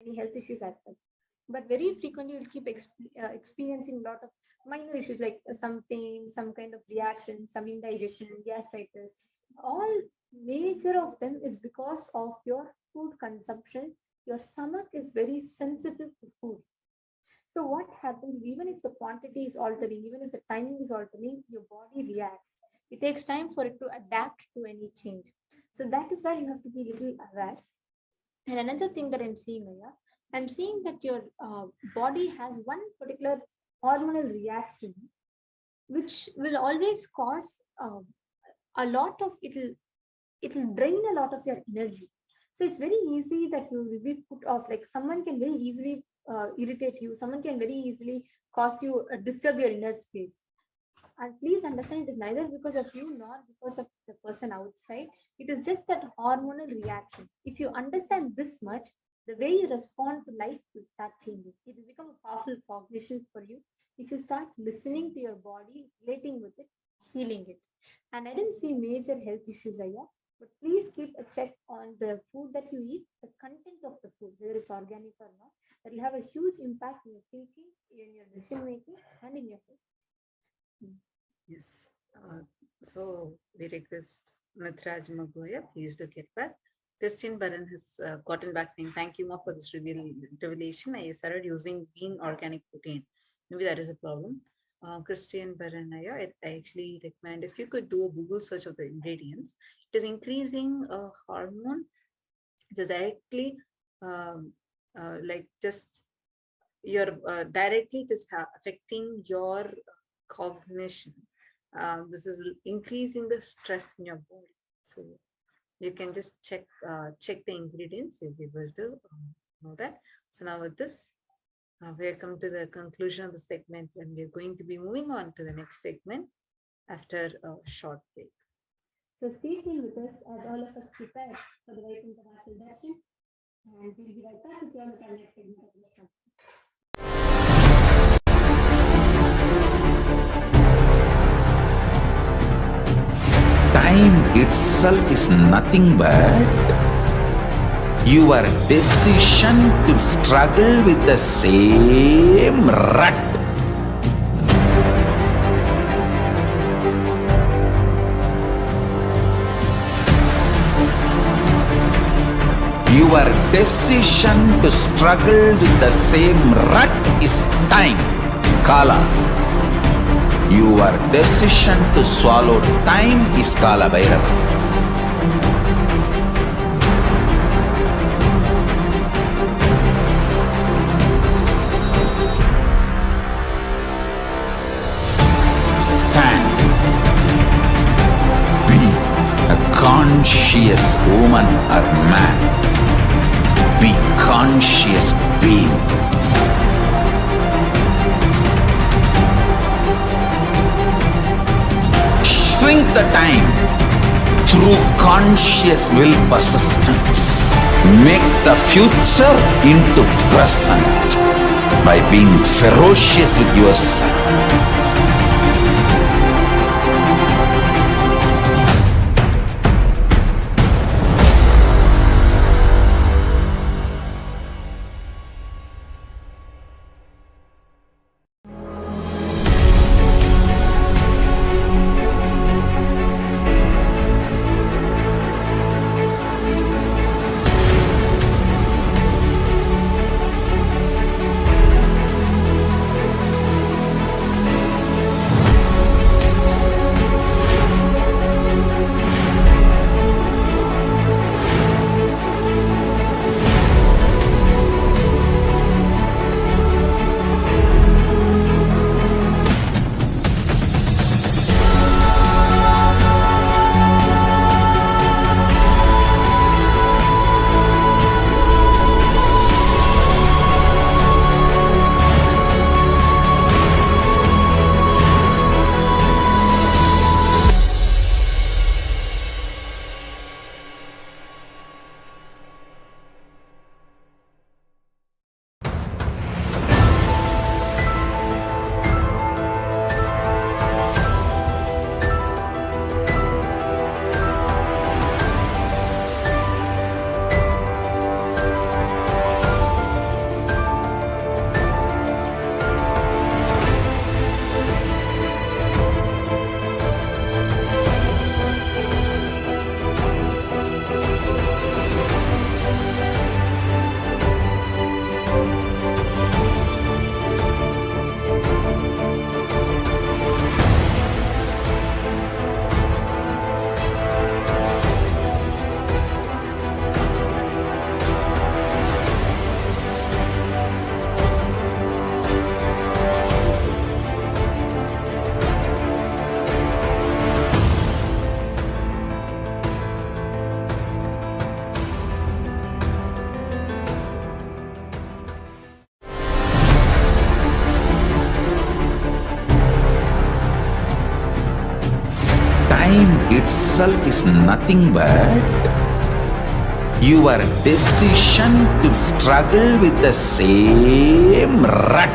any health issues as such. But very frequently, you'll keep experiencing a lot of minor issues like some pain, some kind of reaction, some indigestion, gastritis. All major of them is because of your food consumption. Your stomach is very sensitive to food. So what happens, even if the quantity is altering, even if the timing is altering, your body reacts. It takes time for it to adapt to any change. So that is why you have to be little aware. And another thing that I'm seeing, Maya, I'm seeing that your body has one particular hormonal reaction, which will always cause a lot of it'll drain a lot of your energy. So it's very easy that you will be put off. Like someone can very easily irritate you. Someone can very easily cause you disturb your inner space. And please understand, it is neither because of you nor because of the person outside. It is just that hormonal reaction. If you understand this much, the way you respond to life will start changing. It will become a powerful cognition for you if you start listening to your body, relating with it, feeling it. And I didn't see major health issues, Aya, but please keep a check on the food that you eat, the content of the food, whether it's organic or not. That will have a huge impact in your thinking, in your decision making, and in your health. Yes. So we request Nathraj Magoya, please do get back. Christian Baran has gotten back saying, thank you, Ma, for this revelation. I started using bean organic protein. Maybe that is a problem. Christian Baran, I actually recommend if you could do a Google search of the ingredients. It is increasing a hormone. It is directly like just your directly it is affecting your cognition. This is increasing the stress in your body. So you can just check the ingredients. You'll be able to know that. So now with this, we have come to the conclusion of the segment, and we're going to be moving on to the next segment after a short break. So stay tuned with us as all of us prepare for the Right International Darshan, and we'll be right back with you on the next segment of this program. Time itself is nothing but your decision to struggle with the same rut. Your decision to struggle with the same rut is time, Kala. Your decision to swallow time is Kala Bhairava. Stand. Be a conscious woman or man. Be conscious being. Shrink the time through conscious will persistence. Make the future into present by being ferocious with yourself. itself is nothing but your decision to struggle with the same rut.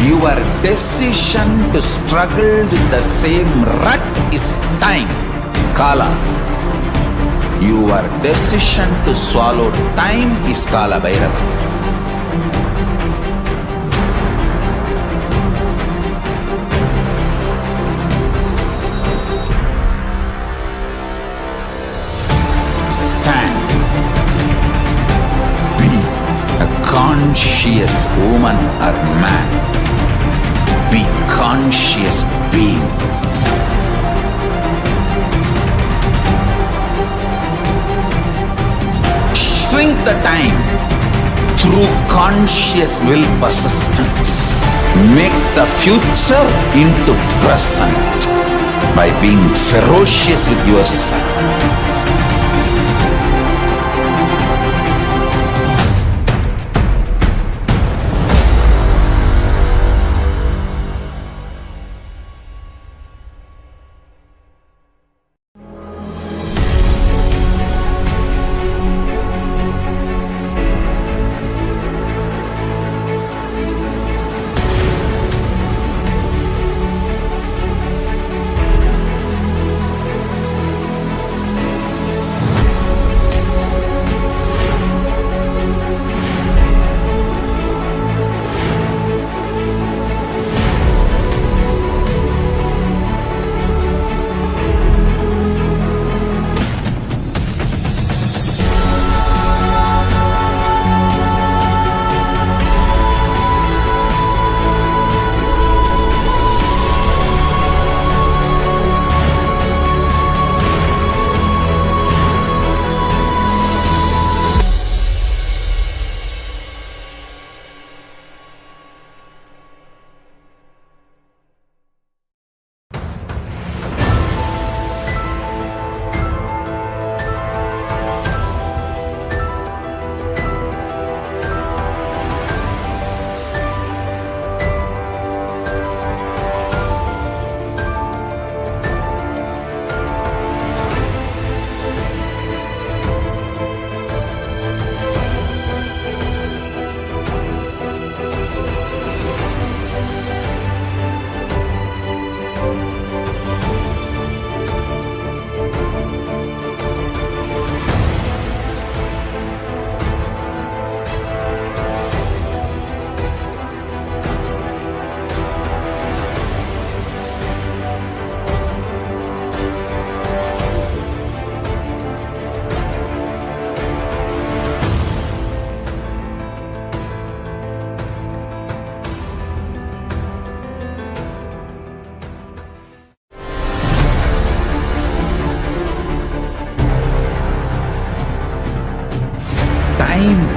Your decision to struggle with the same rut is time, Kala. Your decision to swallow time is Kala Bhairava. Stand. Be a conscious woman or man. Be conscious being. Shrink the time through conscious will persistence. Make the future into present by being ferocious with yourself.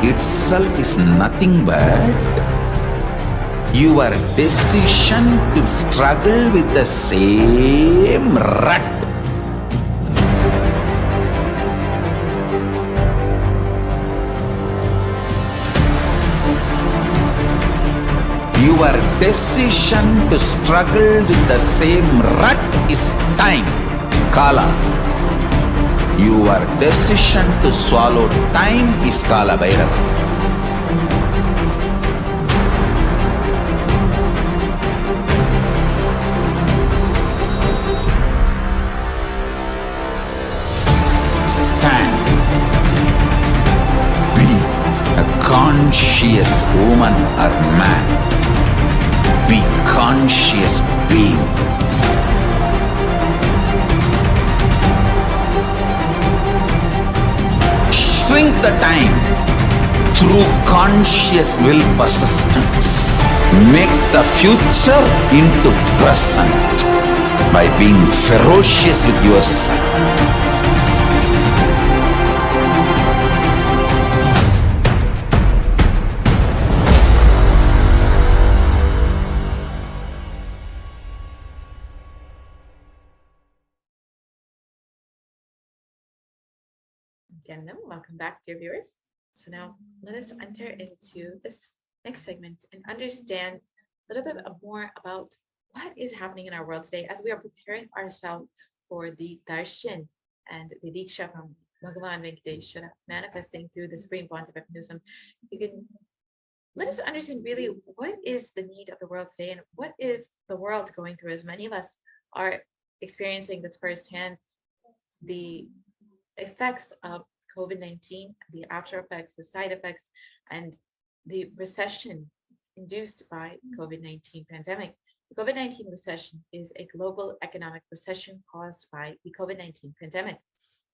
Itself is nothing but your decision to struggle with the same rut. Your decision to struggle with the same rut is time, Kala. Your decision to swallow time is Kala Bhairava. Stand. Be a conscious woman or man. Be conscious being. Shrink the time through conscious will persistence. Make the future into present by being ferocious with yourself. Again, welcome back, dear viewers. So now let us enter into this next segment and understand a little bit more about what is happening in our world today as we are preparing ourselves for the Darshan and the Diksha from Bhagavan Venkateshwara manifesting through the Supreme Pontific Wisdom. You can let us understand really what is the need of the world today and what is the world going through, as many of us are experiencing this firsthand, the effects of COVID-19, the after effects, the side effects, and the recession induced by COVID-19 pandemic. The COVID-19 recession is a global economic recession caused by the COVID-19 pandemic.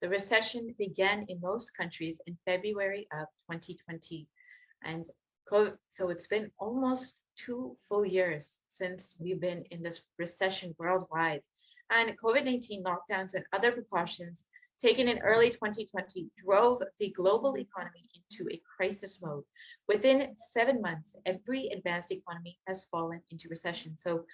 The recession began in most countries in February of 2020, and so it's been almost 2 full years since we've been in this recession worldwide. And COVID-19 lockdowns and other precautions taken in early 2020 drove the global economy into a crisis mode. Within 7 months, every advanced economy has fallen into recession. So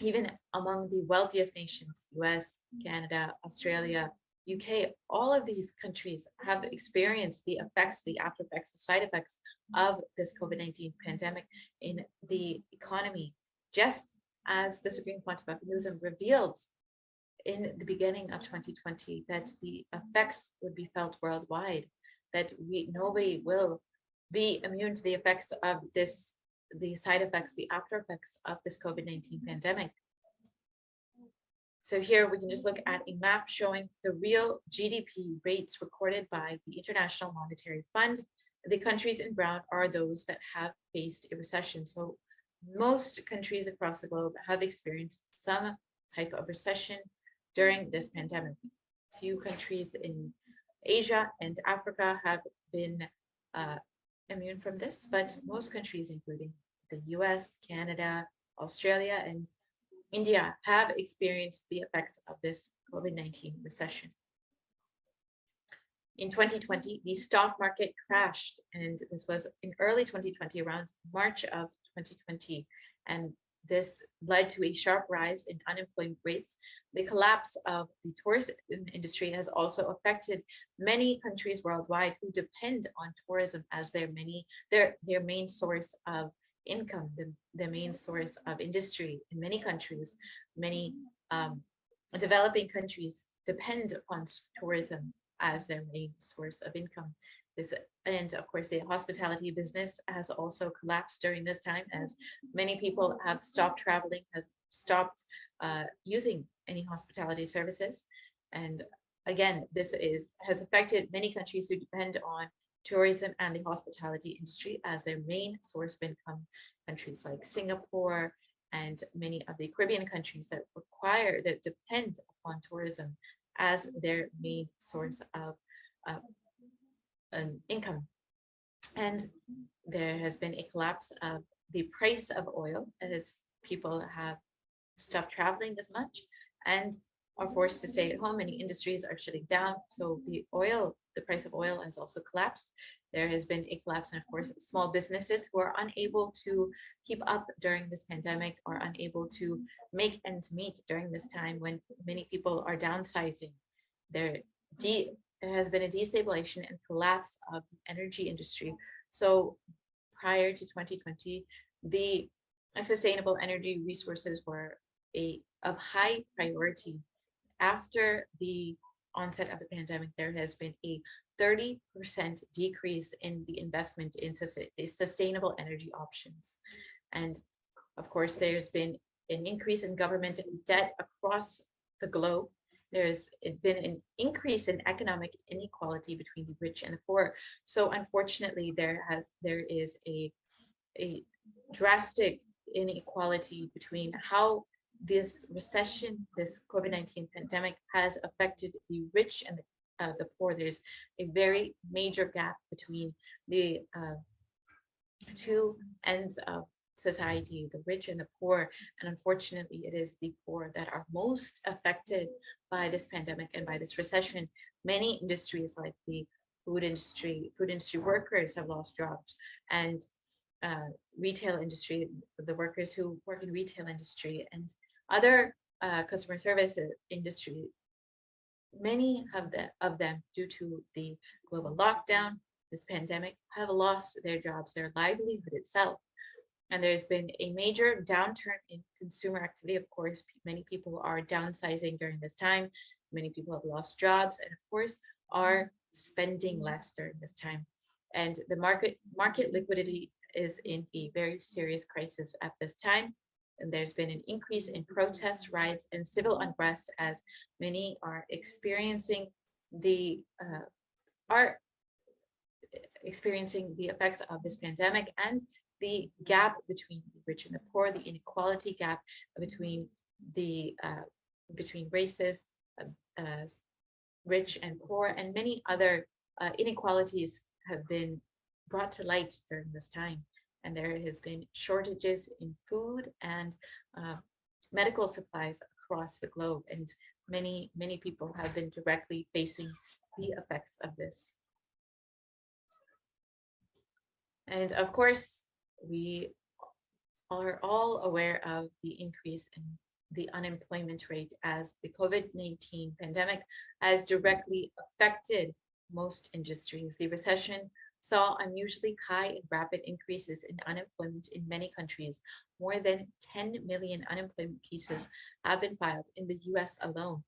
even among the wealthiest nations, US, Canada, Australia, UK, all of these countries have experienced the effects, the after effects, the side effects of this COVID-19 pandemic in the economy, just as the Supreme Pontific Wisdom revealed in the beginning of 2020 that the effects would be felt worldwide, that nobody will be immune to the effects of this, the side effects, the after effects of this COVID-19 pandemic. So here we can just look at a map showing the real GDP rates recorded by the International Monetary Fund. The countries in brown are those that have faced a recession. So most countries across the globe have experienced some type of recession during this pandemic. Few countries in Asia and Africa have been immune from this, but most countries, including the US, Canada, Australia, and India, have experienced the effects of this COVID-19 recession. In 2020, the stock market crashed, and this was in early 2020, around March of 2020, and this led to a sharp rise in unemployment rates. The collapse of the tourism industry has also affected many countries worldwide who depend on tourism as their main source of income, the main source of industry. In many countries, many developing countries depend upon tourism as their main source of income. And of course, the hospitality business has also collapsed during this time, as many people have stopped traveling, has stopped using any hospitality services. And again, this has affected many countries who depend on tourism and the hospitality industry as their main source of income. Countries like Singapore and many of the Caribbean countries that depend upon tourism as their main source of an income. And there has been a collapse of the price of oil as people have stopped traveling as much and are forced to stay at home. Many industries are shutting down. So the price of oil has also collapsed. There has been a collapse, and of course, small businesses who are unable to keep up during this pandemic, are unable to make ends meet during this time when many people are downsizing. There has been a destabilization and collapse of the energy industry. So prior to 2020, the sustainable energy resources were of high priority. After the onset of the pandemic, there has been a 30% decrease in the investment in sustainable energy options. And of course, there's been an increase in government debt across the globe. There's been an increase in economic inequality between the rich and the poor. So unfortunately, there is a drastic inequality between how this recession, this COVID-19 pandemic has affected the rich and the poor. There's a very major gap between the two ends of society, the rich and the poor. And unfortunately, it is the poor that are most affected by this pandemic and by this recession. Many industries like the food industry workers have lost jobs, and retail industry, the workers who work in retail industry and other customer service industry, many of them, due to the global lockdown, this pandemic have lost their jobs, their livelihood itself. And there's been a major downturn in consumer activity. Of course, many people are downsizing during this time. Many people have lost jobs and of course are spending less during this time. And the market liquidity is in a very serious crisis at this time. And there's been an increase in protests, riots, and civil unrest as many are experiencing the effects of this pandemic and the gap between the rich and the poor, the inequality gap between between races, rich and poor, and many other inequalities have been brought to light during this time. And there has been shortages in food and medical supplies across the globe. And many people have been directly facing the effects of this. And of course, we are all aware of the increase in the unemployment rate as the COVID-19 pandemic has directly affected most industries. The recession saw unusually high and rapid increases in unemployment in many countries. More than 10 million unemployment cases have been filed in the US alone.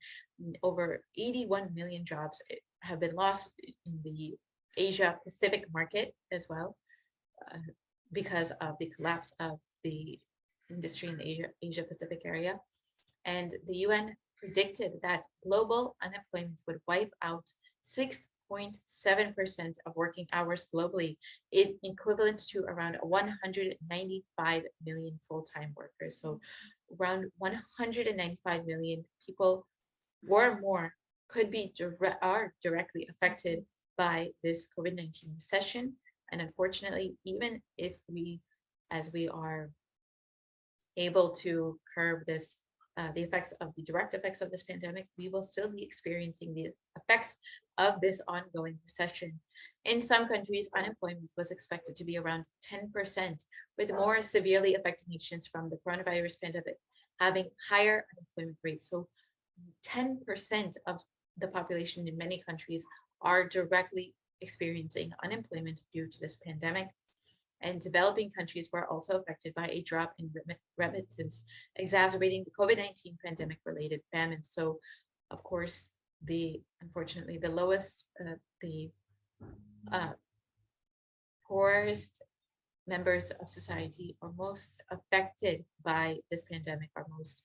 Over 81 million jobs have been lost in the Asia Pacific market as well, because of the collapse of the industry in the Asia Pacific area. And the UN predicted that global unemployment would wipe out 6.7% of working hours globally, equivalent to around 195 million full-time workers. So around 195 million people or more could be are directly affected by this COVID-19 recession. And unfortunately, even if as we are able to curb this, the direct effects of this pandemic, we will still be experiencing the effects of this ongoing recession. In some countries, unemployment was expected to be around 10%, with more severely affected nations from the coronavirus pandemic having higher unemployment rates. So 10% of the population in many countries are directly experiencing unemployment due to this pandemic. And developing countries were also affected by a drop in remittance, exacerbating the COVID-19 pandemic related famine. So of course, unfortunately, the lowest, poorest members of society are most affected by this pandemic, are most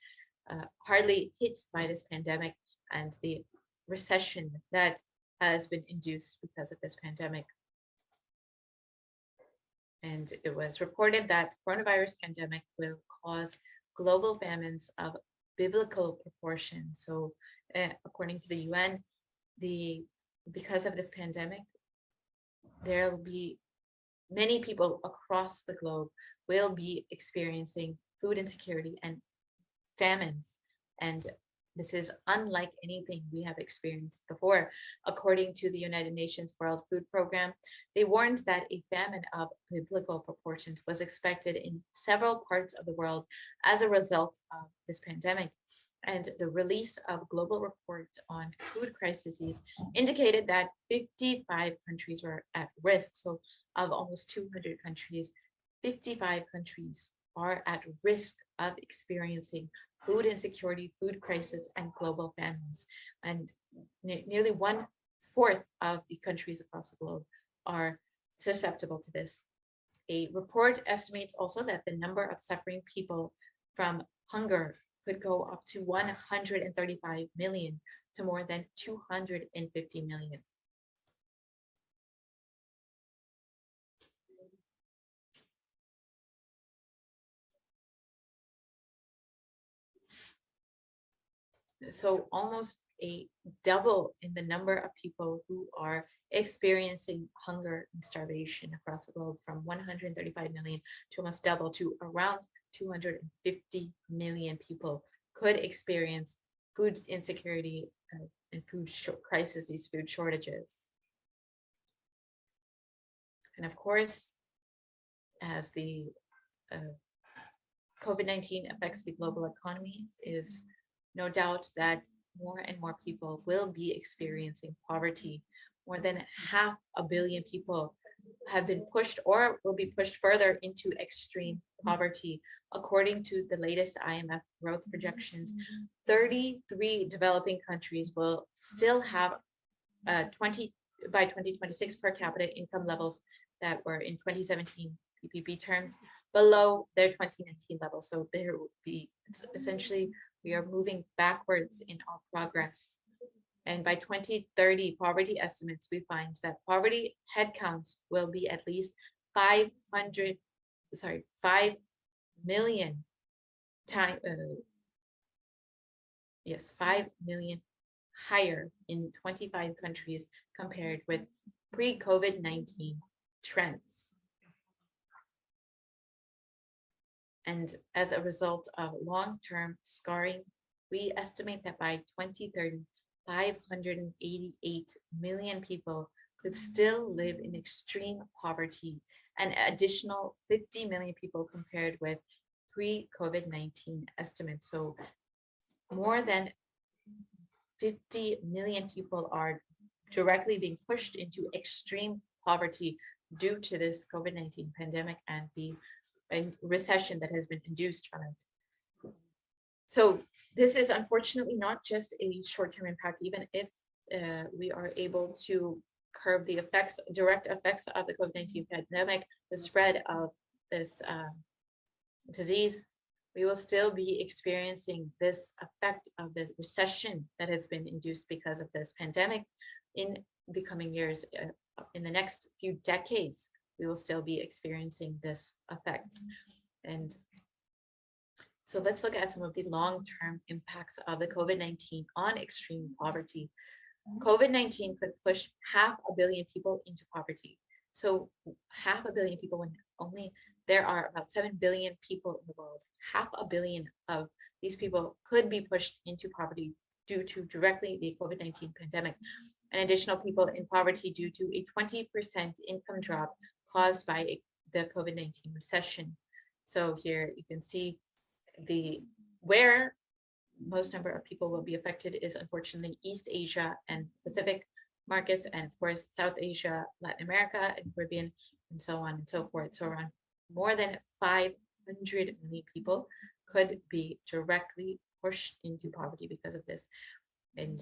hardly hit by this pandemic and the recession that has been induced because of this pandemic. And it was reported that coronavirus pandemic will cause global famines of biblical proportions. So according to the UN, because of this pandemic, there will be many people across the globe will be experiencing food insecurity and famines. And this is unlike anything we have experienced before. According to the United Nations World Food Program, they warned that a famine of biblical proportions was expected in several parts of the world as a result of this pandemic. And the release of global reports on food crises indicated that 55 countries were at risk. So of almost 200 countries, 55 countries are at risk of experiencing food insecurity, food crisis, and global famines. And nearly 1/4 of the countries across the globe are susceptible to this. A report estimates also that the number of suffering people from hunger could go up to 135 million to more than 250 million. So almost a double in the number of people who are experiencing hunger and starvation across the globe, from 135 million to almost double to around 250 million people could experience food insecurity and food crises, these food shortages. And of course, as the COVID-19 affects the global economy, is no doubt that more and more people will be experiencing poverty. more than 500 million people have been pushed or will be pushed further into extreme poverty. According to the latest IMF growth projections, 33 developing countries will still have 20 by 2026 per capita income levels that were in 2017 PPP terms below their 2019 level. So there will be, essentially, we are moving backwards in our progress. And by 2030, poverty estimates, we find that poverty headcounts will be at least 5 million time, 5 million higher in 25 countries compared with pre-COVID-19 trends. And as a result of long-term scarring, we estimate that by 2030, 588 million people could still live in extreme poverty, an additional 50 million people compared with pre-COVID-19 estimates. So more than 50 million people are directly being pushed into extreme poverty due to this COVID-19 pandemic and the recession that has been induced from it. So this is unfortunately not just a short-term impact, even if we are able to curb the effects, direct effects of the COVID-19 pandemic, the spread of this disease, we will still be experiencing this effect of the recession that has been induced because of this pandemic in the coming years. In the next few decades, we will still be experiencing this effect. And so let's look at some of the long-term impacts of the COVID-19 on extreme poverty. COVID-19 could push 500 million people into poverty. So 500 million people, when only there are about 7 billion people in the world, 500 million of these people could be pushed into poverty due to directly the COVID-19 pandemic. An additional people in poverty due to a 20% income drop caused by the COVID-19 recession. So here you can see where most number of people will be affected is unfortunately East Asia and Pacific markets, and of course South Asia, Latin America, and Caribbean, and so on and so forth. So around more than 500 million people could be directly pushed into poverty because of this. And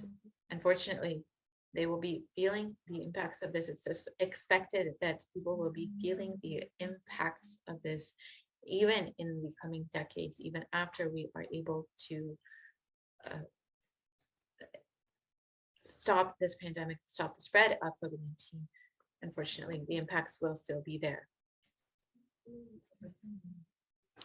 unfortunately, they will be feeling the impacts of this. It's just expected that people will be feeling the impacts of this even in the coming decades, even after we are able to stop this pandemic, stop the spread of COVID-19. Unfortunately, the impacts will still be there.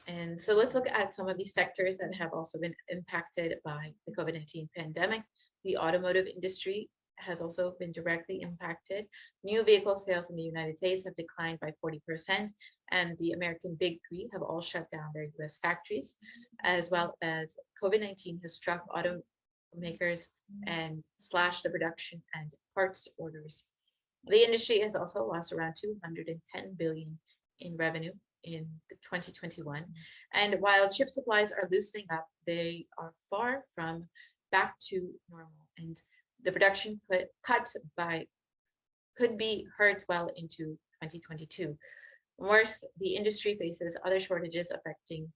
And so let's look at some of these sectors that have also been impacted by the COVID-19 pandemic. The automotive industry has also been directly impacted. New vehicle sales in the United States have declined by 40%, and the American Big Three have all shut down their US factories, as well as COVID-19 has struck automakers and slashed the production and parts orders. The industry has also lost around 210 billion in revenue in 2021. And while chip supplies are loosening up, they are far from back to normal. And the production could be hurt well into 2022. Worse, the industry faces other shortages affecting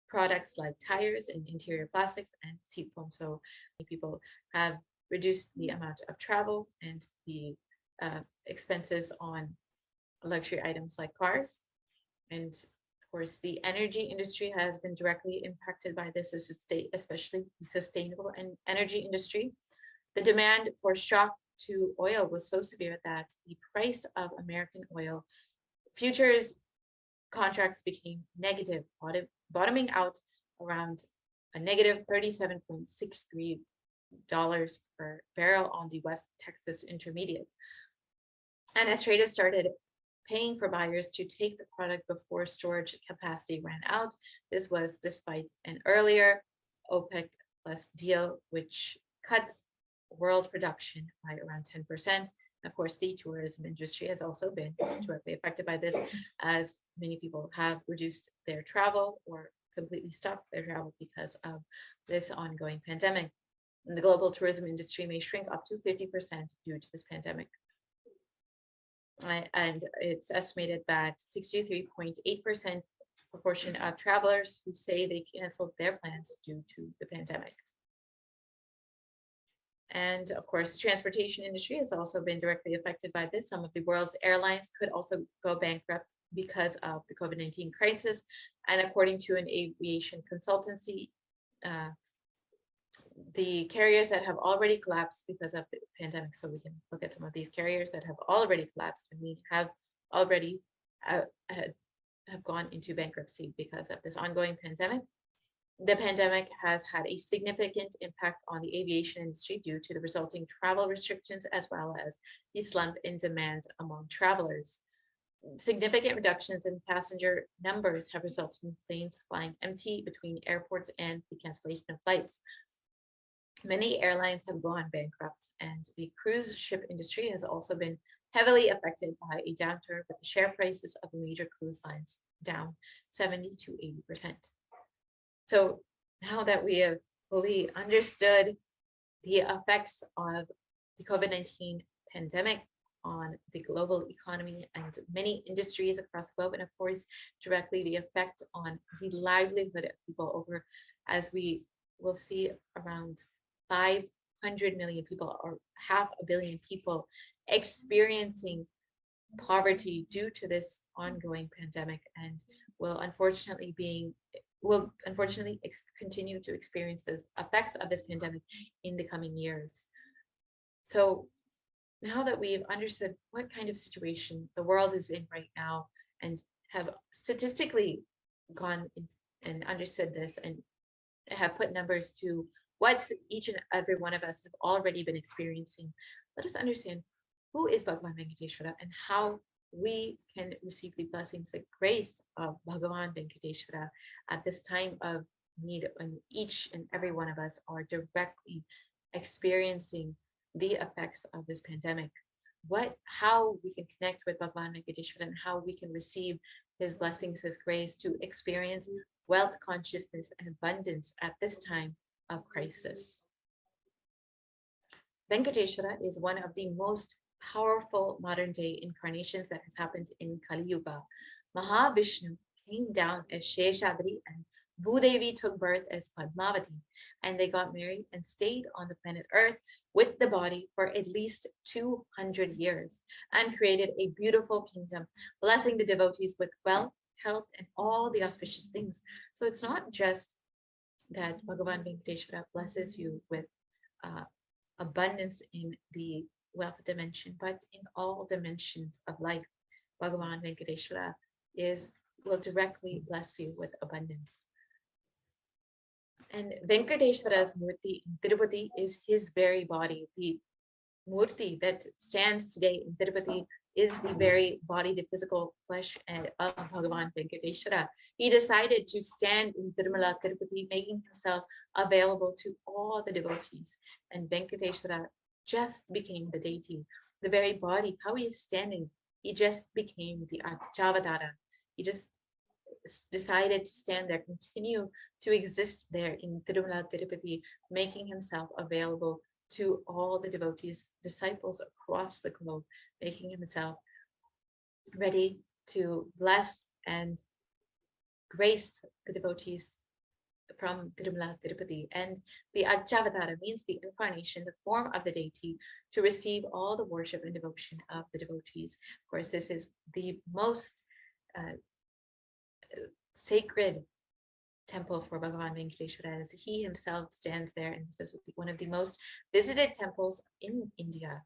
products like tires and interior plastics and seat foam. So people have reduced the amount of travel and the expenses on luxury items like cars. And of course, the energy industry has been directly impacted by this, especially the sustainable and energy industry. The demand for shock to oil was so severe that the price of American oil futures contracts became negative, bottoming out around a negative $37.63 per barrel on the West Texas Intermediate. And as traders started paying for buyers to take the product before storage capacity ran out, this was despite an earlier OPEC plus deal, which cuts world production by around 10%. And of course, the tourism industry has also been directly affected by this, as many people have reduced their travel or completely stopped their travel because of this ongoing pandemic. And the global tourism industry may shrink up to 50% due to this pandemic. And it's estimated that 63.8% proportion of travelers who say they canceled their plans due to the pandemic. And of course, transportation industry has also been directly affected by this. Some of the world's airlines could also go bankrupt because of the COVID-19 crisis. And according to an aviation consultancy, the carriers that have already collapsed because of the pandemic. So we can look at some of these carriers that have already collapsed, and we have already have gone into bankruptcy because of this ongoing pandemic. The pandemic has had a significant impact on the aviation industry due to the resulting travel restrictions, as well as the slump in demand among travelers. Significant reductions in passenger numbers have resulted in planes flying empty between airports and the cancellation of flights. Many airlines have gone bankrupt, and the cruise ship industry has also been heavily affected by a downturn, with the share prices of major cruise lines down 70 to 80%. So now that we have fully understood the effects of the COVID-19 pandemic on the global economy and many industries across the globe, and of course, directly the effect on the livelihood of people over, as we will see, around 500 million people or 500 million people experiencing poverty due to this ongoing pandemic, and will unfortunately continue to experience the effects of this pandemic in the coming years. So now that we've understood what kind of situation the world is in right now, and have statistically gone in and understood this, and have put numbers to what each and every one of us have already been experiencing, let us understand who is Bhagavan Venkateshwara and how we can receive the blessings and grace of Bhagavan Venkateshwara at this time of need, when each and every one of us are directly experiencing the effects of this pandemic. How we can connect with Bhagavan Venkateshwara and how we can receive his blessings, his grace, to experience wealth, consciousness, and abundance at this time of crisis. Venkateshwara is one of the most powerful modern day incarnations that has happened in Kali Yuga. Mahavishnu came down as Sheshadri, and Bhudevi took birth as Padmavati, and they got married and stayed on the planet Earth with the body for at least 200 years and created a beautiful kingdom, blessing the devotees with wealth, health, and all the auspicious things. So it's not just that Bhagavan Venkateshwara blesses you with abundance in the wealth dimension, but in all dimensions of life, Bhagavan Venkateshwara will directly bless you with abundance. And Venkateshwara's Murti in Tirupati is his very body. The Murti that stands today in Tirupati is the very body, the physical flesh of Bhagavan Venkateshwara. He decided to stand in Tirumala, Tirupati, making himself available to all the devotees. And Venkateshwara just became the deity, the very body, how he is standing. He just became the Archavatara. He just decided to stand there, continue to exist there in Tirumala, Tirupati, making himself available to all the devotees, disciples across the globe, making himself ready to bless and grace the devotees from Tirumala, Tirupati. And the Archavatara means the incarnation, the form of the deity, to receive all the worship and devotion of the devotees. Of course, this is the most sacred temple for Bhagavan Venkateshwara, as he himself stands there, and this is one of the most visited temples in India.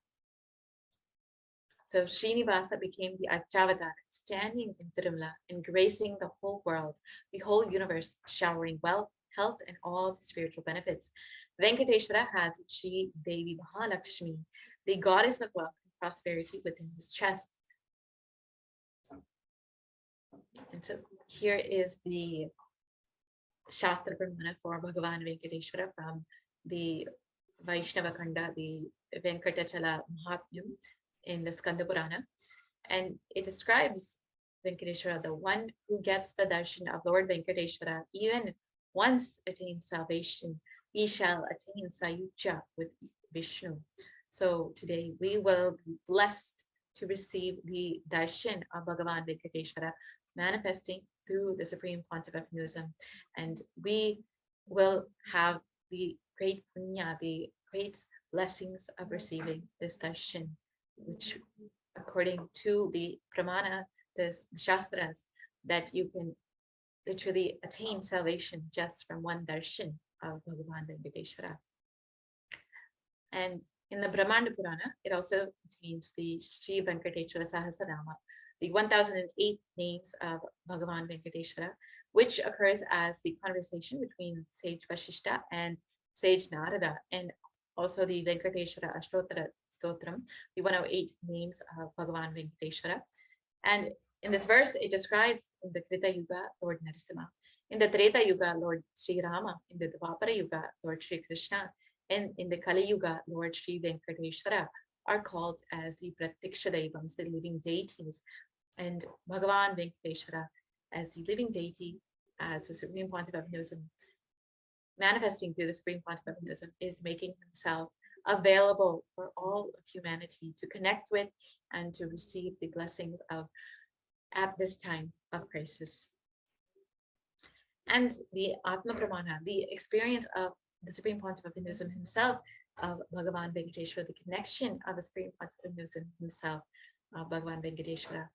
So Srinivasa became the Archavatara, standing in Tirumala and gracing the whole world, the whole universe, showering wealth, health, and all the spiritual benefits. Venkateshwara has Sri Devi Mahalakshmi, the goddess of wealth and prosperity, within his chest. And so here is the Shastra Pramana for Bhagavan Venkateshwara from the Vaishnava Khanda, the Venkatachala Mahatmyam in the Skanda Purana. And it describes Venkateshwara, the one who gets the darshan of Lord Venkateshwara, even once attains salvation, he shall attain Sayuja with Vishnu. So today we will be blessed to receive the darshan of Bhagavan Venkateshwara manifesting through the Supreme Pontiff of Hinduism. And we will have the great punya, the great blessings of receiving this darshan, which according to the pramana, the shastras, that you can literally attain salvation just from one darshan of Bhagavan Venkateshwara. And in the Brahmanda Purana, it also contains the Sri Venkateshwara Sahasranama, the 1008 names of Bhagavan Venkateshwara, which occurs as the conversation between sage Vashishta and sage Narada, and also the Venkateshwara Ashtottara Stotram, the 108 names of Bhagavan Venkateshwara. And in this verse, it describes in the Krita Yuga, Lord Narasimha, in the Treta Yuga, Lord Sri Rama, in the Dvapara Yuga, Lord Sri Krishna, and in the Kali Yuga, Lord Sri Venkateshwara are called as the Pratiksha Devams, the living deities. And Bhagavan Venkateshwara as the living deity, as the Supreme Pontiff of Hinduism, manifesting through the Supreme Pontiff of Hinduism, is making himself available for all of humanity to connect with and to receive the blessings of at this time of crisis. And the Atma Pramana, the experience of the Supreme Pontiff of Hinduism himself, of Bhagavan Venkateshwara, the connection of the Supreme Pontiff of Hinduism himself, Bhagavan Venkateshwara,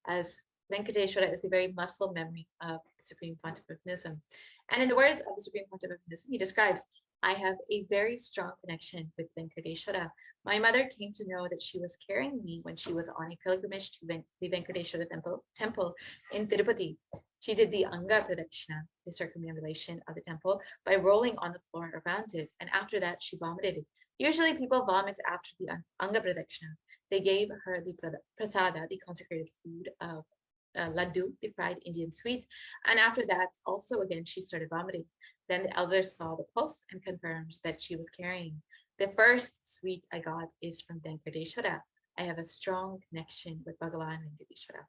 as Venkateshwara is the very muscle memory of the Supreme Pontiff of Hinduism. And in the words of the Supreme Pontiff of Hinduism, he describes, I have a very strong connection with Venkateshwara. My mother came to know that she was carrying me when she was on a pilgrimage to the Venkateshwara temple in Tirupati. She did the Anga Pradakshina, the circumambulation of the temple, by rolling on the floor around it. And after that, she vomited. Usually people vomit after the Anga Pradakshina. They gave her the prasada, the consecrated food of laddu, the fried Indian sweet. And after that, also again, she started vomiting. Then the elders saw the pulse and confirmed that she was carrying. The first sweet I got is from Venkateshwara. I have a strong connection with Bhagavan Venkateshwara.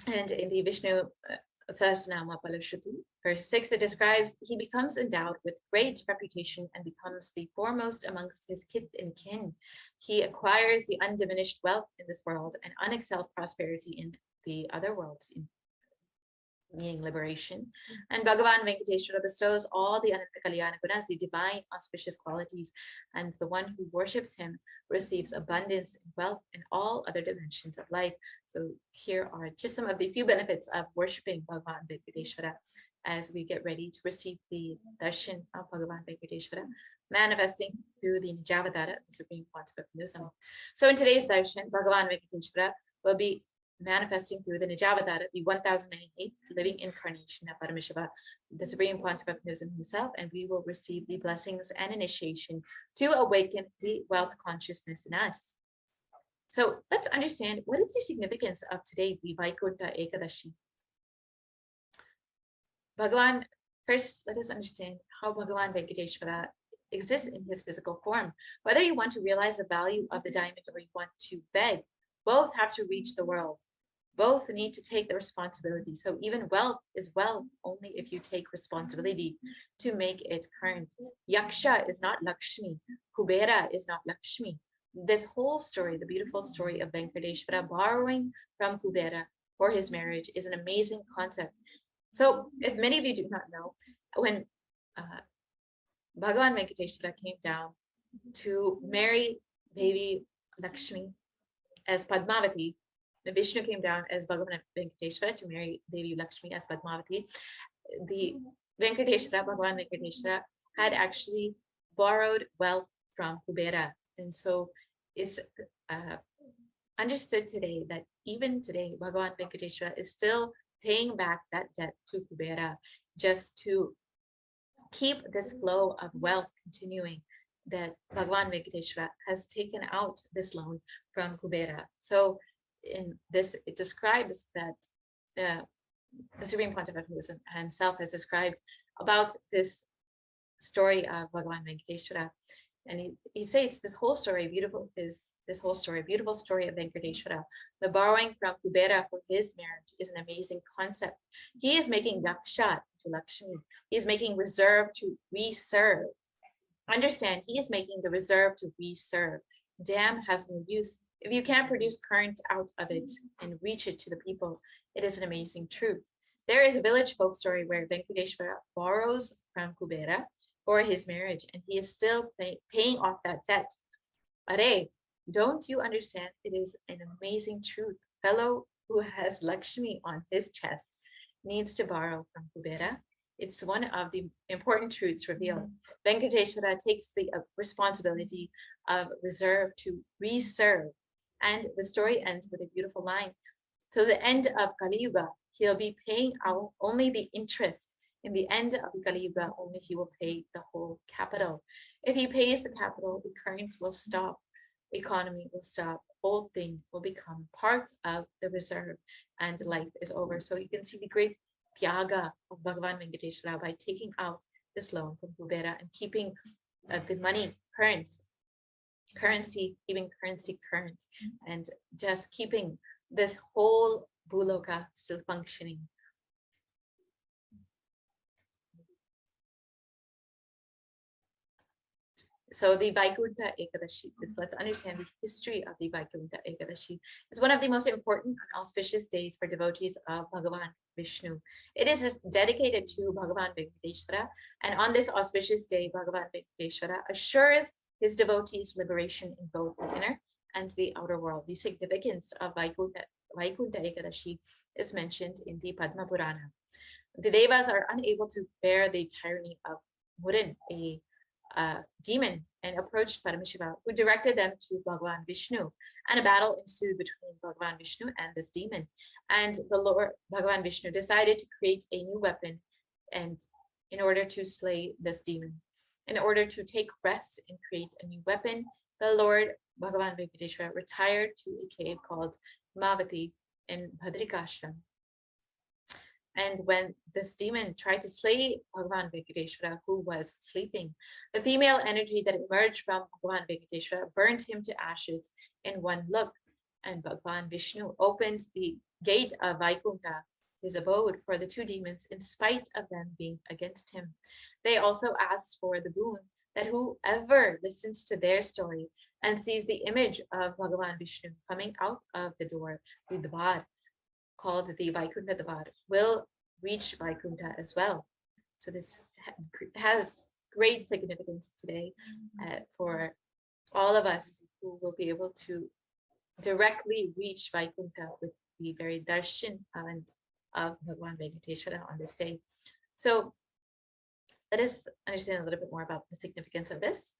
And in the Vishnu Sahasranama Palashruti, verse 6, it describes, he becomes endowed with great reputation and becomes the foremost amongst his kith and kin. He acquires the undiminished wealth in this world and unexcelled prosperity in the other worlds, meaning liberation. And Bhagavan Venkateshwara bestows all the Ananta Kalyana Gunas, the divine auspicious qualities, and the one who worships him receives abundance and wealth in all other dimensions of life. So here are just some of the few benefits of worshipping Bhagavan Venkateshwara as we get ready to receive the darshan of Bhagavan Venkateshwara, manifesting through the Nijavatara, the Supreme Pontiff of Hinduism. So in today's darshan, Bhagavan Venkateshwara will be manifesting through the Nijavatara, the 1098th living incarnation of Paramashiva, the Supreme Pontiff of Hinduism himself, and we will receive the blessings and initiation to awaken the wealth consciousness in us. So let's understand, what is the significance of today, the Vaikunta Ekadashi? Bhagavan, first let us understand how Bhagavan Venkateshwara exists in his physical form. Whether you want to realize the value of the diamond or you want to beg, both have to reach the world. Both need to take the responsibility. So even wealth is wealth only if you take responsibility to make it current. Yaksha is not Lakshmi. Kubera is not Lakshmi. This whole story, the beautiful story of Venkateshwara borrowing from Kubera for his marriage, is an amazing concept. So if many of you do not know, when Bhagavan Venkateshwara came down to marry Devi Lakshmi as Padmavati, Vishnu came down as Bhagavan Venkateshwara to marry Devi Lakshmi as Padmavati, the Venkateshwara, Bhagavan Venkateshwara, had actually borrowed wealth from Kubera. And so it's understood today that even today, Bhagavan Venkateshwara is still paying back that debt to Kubera just to keep this flow of wealth continuing, that Bhagavan Venkateshwara has taken out this loan from Kubera. So in this, it describes that the Supreme Pontiff of Hinduism himself has described about this story of Bhagavan Venkateshwara. And he states this whole story, beautiful story of Venkateshwara. The borrowing from Kubera for his marriage is an amazing concept. He is making Yaksha to Lakshmi. He is making reserve to reserve. Understand, he is making the reserve to reserve. Dam has no use. If you can't produce current out of it and reach it to the people, it is an amazing truth. There is a village folk story where Venkateshwara borrows from Kubera for his marriage, and he is still paying off that debt. Are, don't you understand? It is an amazing truth. Fellow who has Lakshmi on his chest needs to borrow from Kubera. It's one of the important truths revealed. Venkateshwara takes the responsibility of reserve to reserve. And the story ends with a beautiful line. Till the end of Kali Yuga, he'll be paying out only the interest. In the end of Kali Yuga, only he will pay the whole capital. If he pays the capital, the current will stop, economy will stop, whole thing will become part of the reserve, and life is over. So you can see the great Tyaga of Bhagavan Venkateshwara by taking out this loan from Kubera and keeping the money currency, keeping currency current, and just keeping this whole Bhuloka still functioning. So the Vaikuntha Ekadashi, let's understand the history of the Vaikuntha Ekadashi. It's one of the most important and auspicious days for devotees of Bhagavan Vishnu. It is dedicated to Bhagavan Venkateshwara, and on this auspicious day, Bhagavan Venkateshwara assures his devotees liberation in both the inner and the outer world. The significance of Vaikuntha Ekadashi is mentioned in the Padma Purana. The Devas are unable to bear the tyranny of Murin, a demon, and approached Paramashiva, who directed them to Bhagavan Vishnu, and a battle ensued between Bhagavan Vishnu and this demon. And the Lord Bhagavan Vishnu decided to create a new weapon, and in order to slay this demon. In order to take rest and create a new weapon, the Lord Bhagavan Venkateshwara retired to a cave called Mavati in Bhadrikashram. And when this demon tried to slay Bhagavan Venkateshwara, who was sleeping, the female energy that emerged from Bhagavan Venkateshwara burned him to ashes in one look. And Bhagavan Vishnu opened the gate of Vaikuntha, his abode, for the two demons, in spite of them being against him. They also asked for the boon that whoever listens to their story and sees the image of Bhagavan Vishnu coming out of the door, the Dvar, called the Vaikuntha Dvar, will reach Vaikuntha as well. So this has great significance today for all of us who will be able to directly reach Vaikuntha with the very darshan of Bhagavan Venkateshwara on this day. So let us understand a little bit more about the significance of this.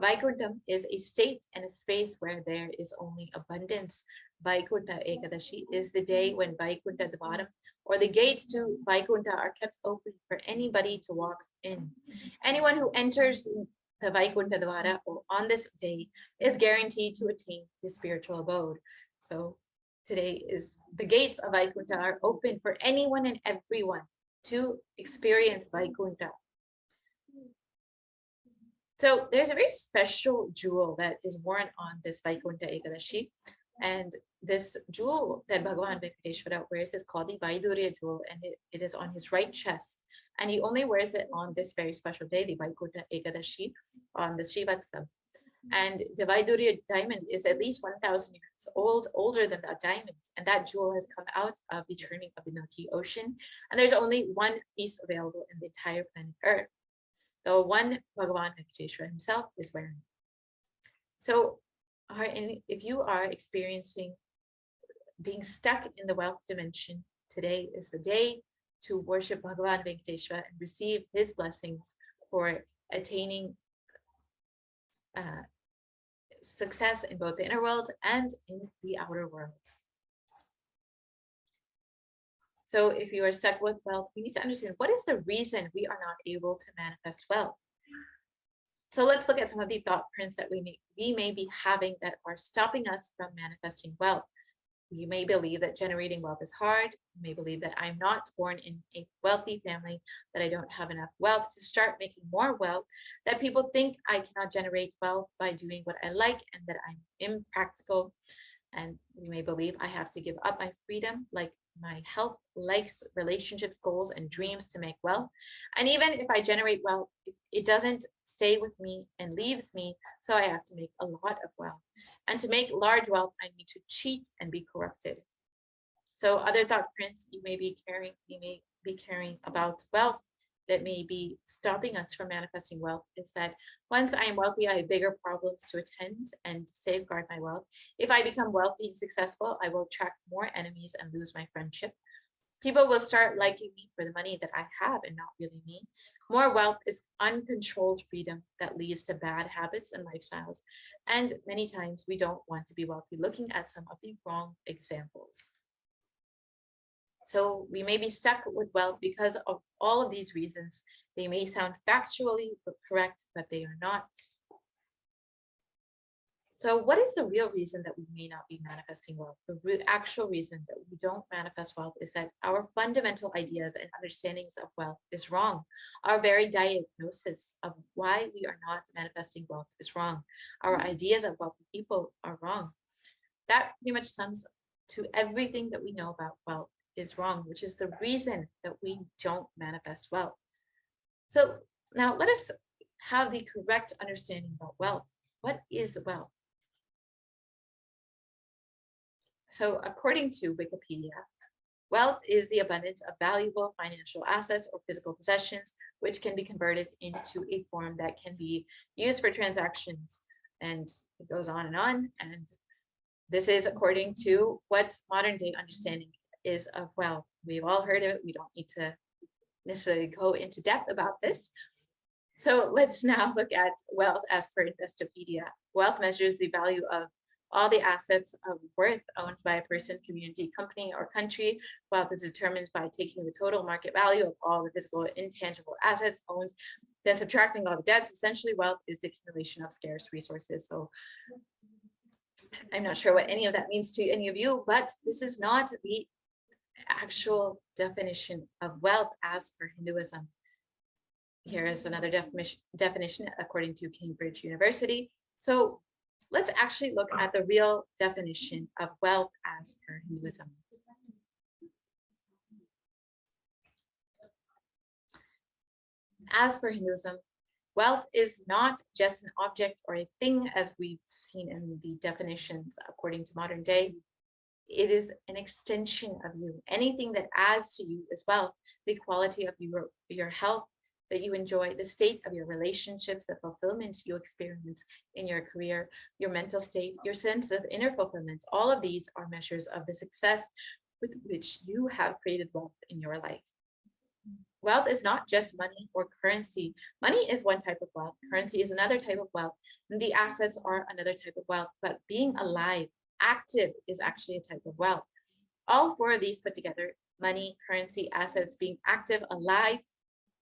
Vaikuntham is a state and a space where there is only abundance. Vaikuntha Ekadashi is the day when Vaikuntha Dvaram, or the gates to Vaikuntha, are kept open for anybody to walk in. Anyone who enters the Vaikuntha Dvara on this day is guaranteed to attain the spiritual abode. So today is the gates of Vaikuntha are open for anyone and everyone to experience Vaikuntha. So there's a very special jewel that is worn on this Vaikuntha Ekadashi. And this jewel that Bhagavan Venkateshwara wears is called the Vaidurya jewel, and it is on his right chest. And he only wears it on this very special day, the Vaikuntha Ekadashi, on the Srivatsam. And the Vaidurya diamond is at least 1,000 years old, older than the diamonds. And that jewel has come out of the churning of the Milky Ocean. And there's only one piece available in the entire planet Earth, the one Bhagavan Venkateshwara himself is wearing. So if you are experiencing being stuck in the wealth dimension, today is the day to worship Bhagavan Venkateshwara and receive his blessings for attaining success in both the inner world and in the outer world. So if you are stuck with wealth, we need to understand what is the reason we are not able to manifest wealth. So let's look at some of the thought prints that we may be having that are stopping us from manifesting wealth. You may believe that generating wealth is hard. You may believe that I'm not born in a wealthy family, that I don't have enough wealth to start making more wealth, that people think I cannot generate wealth by doing what I like, and that I'm impractical. And you may believe I have to give up my freedom, like my health, likes, relationships, goals, and dreams to make wealth. And even if I generate wealth, it doesn't stay with me and leaves me, so I have to make a lot of wealth. And to make large wealth, I need to cheat and be corrupted. So other thought prints you may be carrying about wealth that may be stopping us from manifesting wealth is that once I am wealthy, I have bigger problems to attend and safeguard my wealth. If I become wealthy and successful, I will attract more enemies and lose my friendship. People will start liking me for the money that I have and not really me. More wealth is uncontrolled freedom that leads to bad habits and lifestyles. And many times we don't want to be wealthy, looking at some of the wrong examples. So we may be stuck with wealth because of all of these reasons. They may sound factually correct, but they are not. So what is the real reason that we may not be manifesting wealth? The actual reason that we don't manifest wealth is that our fundamental ideas and understandings of wealth is wrong. Our very diagnosis of why we are not manifesting wealth is wrong. Our ideas of wealthy people are wrong. That pretty much sums to everything that we know about wealth is wrong, which is the reason that we don't manifest wealth. So now let us have the correct understanding about wealth. What is wealth? So according to Wikipedia, wealth is the abundance of valuable financial assets or physical possessions, which can be converted into a form that can be used for transactions. And it goes on. And this is according to what modern day understanding is of wealth. We've all heard of it. We don't need to necessarily go into depth about this. So let's now look at wealth as per Investopedia. Wealth measures the value of all the assets of worth owned by a person, community, company, or country. Wealth is determined by taking the total market value of all the physical intangible assets owned, then subtracting all the debts. Essentially, wealth is the accumulation of scarce resources. So I'm not sure what any of that means to any of you, but this is not the actual definition of wealth as per Hinduism. Here is another definition according to Cambridge University. So let's actually look at the real definition of wealth as per Hinduism. As per Hinduism, wealth is not just an object or a thing as we've seen in the definitions according to modern day. It is an extension of you. Anything that adds to you is wealth. The quality of your health that you enjoy, the state of your relationships, the fulfillment you experience in your career, your mental state, your sense of inner fulfillment. All of these are measures of the success with which you have created wealth in your life. Wealth is not just money or currency. Money is one type of wealth. Currency is another type of wealth. And the assets are another type of wealth. But being alive, active, is actually a type of wealth. All four of these put together, money, currency, assets, being active, alive,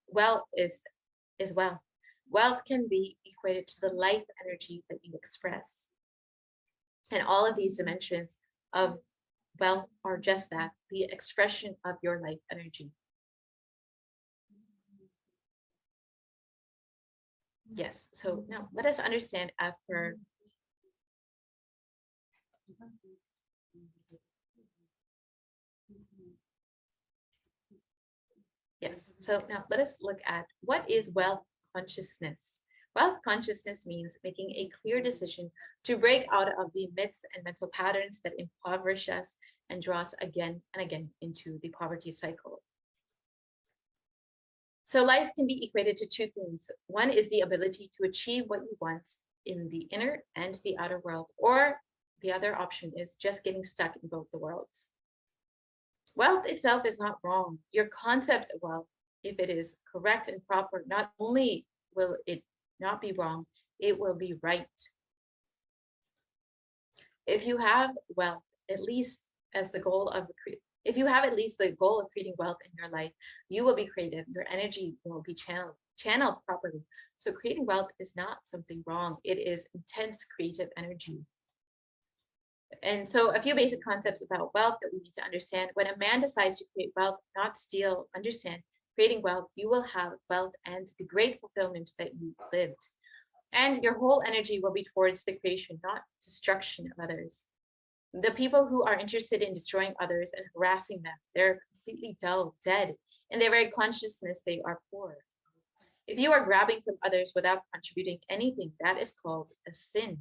wealth is wealth. Wealth can be equated to the life energy that you express. And all of these dimensions of wealth are just that, the expression of your life energy. Yes, so now let us understand as per Yes, so now let us look at what is wealth consciousness. Wealth consciousness means making a clear decision to break out of the myths and mental patterns that impoverish us and draw us again and again into the poverty cycle. So life can be equated to two things. One is the ability to achieve what you want in the inner and the outer world, or the other option is just getting stuck in both the worlds. Wealth itself is not wrong. Your concept of wealth, if it is correct and proper, not only will it not be wrong, it will be right. If you have wealth, at least as the goal of if you have at least the goal of creating wealth in your life, you will be creative. Your energy will be channeled properly. So creating wealth is not something wrong. It is intense creative energy. And so a few basic concepts about wealth that we need to understand. When a man decides to create wealth, not steal, understand, creating wealth, you will have wealth and the great fulfillment that you lived. And your whole energy will be towards the creation, not destruction of others. The people who are interested in destroying others and harassing them, they're completely dull, dead. In their very consciousness, they are poor. If you are grabbing from others without contributing anything, that is called a sin.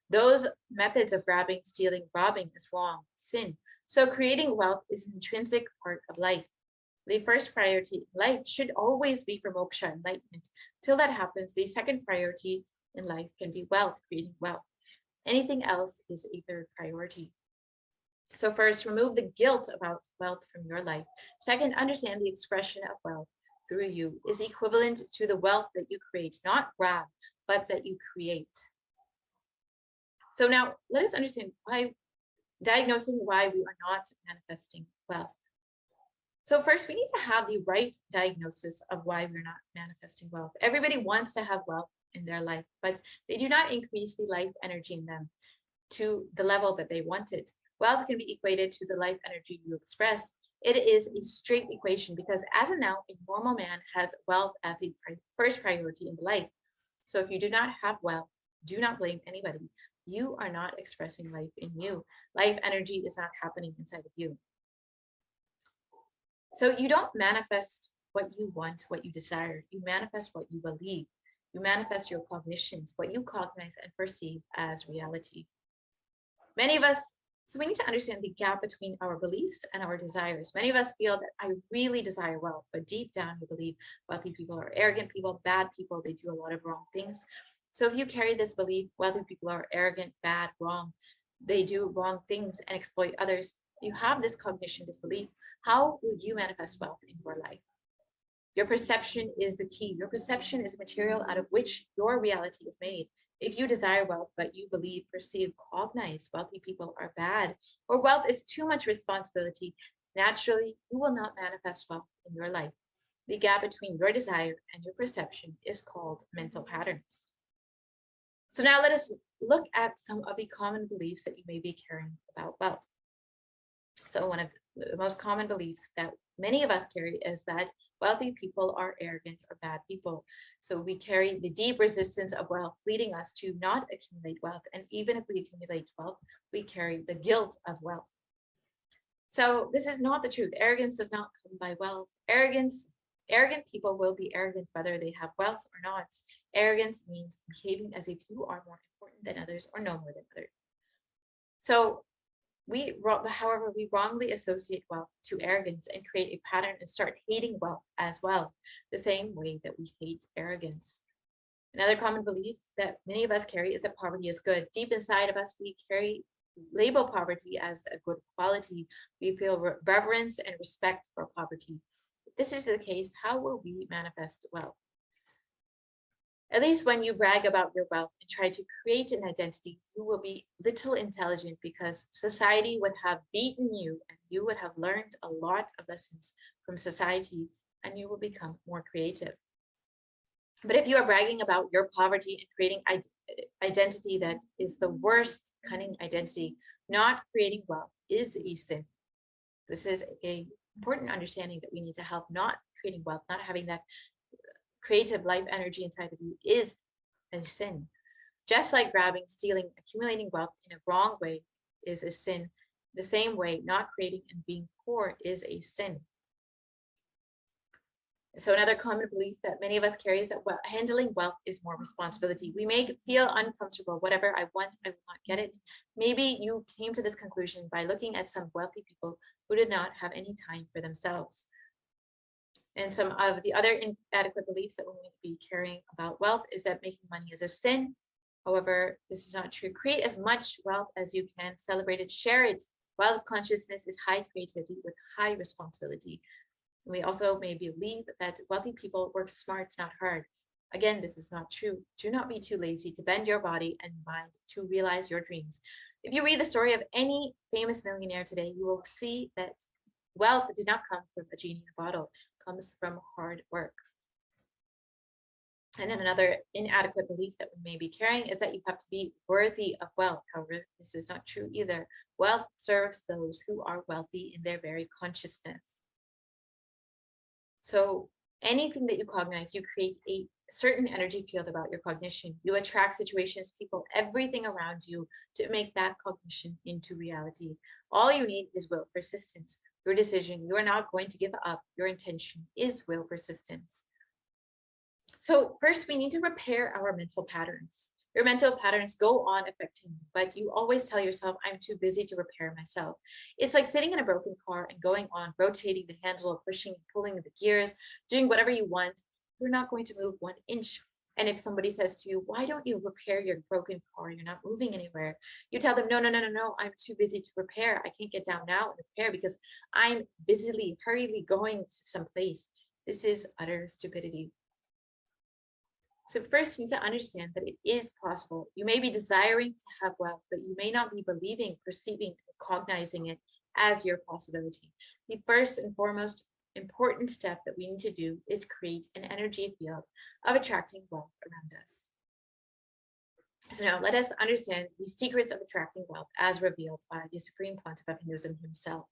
Those methods of grabbing, stealing, robbing is wrong, sin. So creating wealth is an intrinsic part of life. The first priority in life should always be for moksha, enlightenment. Till that happens, the second priority in life can be wealth, creating wealth. Anything else is a third priority. So first, remove the guilt about wealth from your life. Second, understand the expression of wealth through you is equivalent to the wealth that you create, not grab, but that you create. So now let us understand diagnosing why we are not manifesting wealth. So first, we need to have the right diagnosis of why we're not manifesting wealth. Everybody wants to have wealth in their life, but they do not increase the life energy in them to the level that they want it. Wealth can be equated to the life energy you express. It is a straight equation because as of now, a normal man has wealth as the first priority in life. So if you do not have wealth, do not blame anybody. You are not expressing life in you. Life energy is not happening inside of you. So you don't manifest what you want, what you desire. You manifest what you believe. You manifest your cognitions, what you cognize and perceive as reality. Many of us, so we need to understand the gap between our beliefs and our desires. Many of us feel that I really desire wealth, but deep down you believe wealthy people are arrogant people, bad people, they do a lot of wrong things. So if you carry this belief, wealthy people are arrogant, bad, wrong, they do wrong things and exploit others, you have this cognition, this belief, how will you manifest wealth in your life? Your perception is the key. Your perception is material out of which your reality is made. If you desire wealth, but you believe, perceive, cognize wealthy people are bad, or wealth is too much responsibility, naturally, you will not manifest wealth in your life. The gap between your desire and your perception is called mental patterns. So now let us look at some of the common beliefs that you may be carrying about wealth. So one of the most common beliefs that many of us carry is that wealthy people are arrogant or bad people. So we carry the deep resistance of wealth, leading us to not accumulate wealth. And even if we accumulate wealth, we carry the guilt of wealth. So this is not the truth. Arrogance does not come by wealth. Arrogant people will be arrogant whether they have wealth or not. Arrogance means behaving as if you are more important than others or know more than others. So however, we wrongly associate wealth to arrogance and create a pattern and start hating wealth as well, the same way that we hate arrogance. Another common belief that many of us carry is that poverty is good. Deep inside of us, we label poverty as a good quality. We feel reverence and respect for poverty. If this is the case, how will we manifest wealth? At least when you brag about your wealth and try to create an identity, you will be little intelligent because society would have beaten you and you would have learned a lot of lessons from society and you will become more creative. But if you are bragging about your poverty and creating identity that is the worst cunning identity, not creating wealth is a sin. This is an important understanding that we need to have. Not creating wealth, not having that creative life energy inside of you is a sin. Just like grabbing, stealing, accumulating wealth in a wrong way is a sin, the same way not creating and being poor is a sin. So another common belief that many of us carry is that handling wealth is more responsibility. We may feel uncomfortable. Whatever I want, I will not get it. Maybe you came to this conclusion by looking at some wealthy people who did not have any time for themselves. And some of the other inadequate beliefs that we may be carrying about wealth is that making money is a sin. However, this is not true. Create as much wealth as you can, celebrate it, share it. Wealth consciousness is high creativity with high responsibility. We also may believe that wealthy people work smart, not hard. Again, this is not true. Do not be too lazy to bend your body and mind to realize your dreams. If you read the story of any famous millionaire today, you will see that wealth did not come from a genie in a bottle. Comes from hard work. And then another inadequate belief that we may be carrying is that you have to be worthy of wealth. However, this is not true either. Wealth serves those who are wealthy in their very consciousness. So anything that you cognize, you create a certain energy field about your cognition. You attract situations, people, everything around you to make that cognition into reality. All you need is will persistence. Your decision, you are not going to give up. Your intention is will persistence. So first, we need to repair our mental patterns. Your mental patterns go on affecting you, but you always tell yourself, I'm too busy to repair myself. It's like sitting in a broken car and going on, rotating the handle, or pushing and pulling the gears, doing whatever you want. You're not going to move 1 inch. And if somebody says to you, why don't you repair your broken car? You're not moving anywhere. You tell them, no, I'm too busy to repair. I can't get down now and repair because I'm busily, hurriedly going to some place. This is utter stupidity. So first, you need to understand that it is possible. You may be desiring to have wealth, but you may not be believing, perceiving, cognizing it as your possibility. The first and foremost important step that we need to do is create an energy field of attracting wealth around us. So now let us understand the secrets of attracting wealth as revealed by the Supreme Pontiff of Hinduism himself.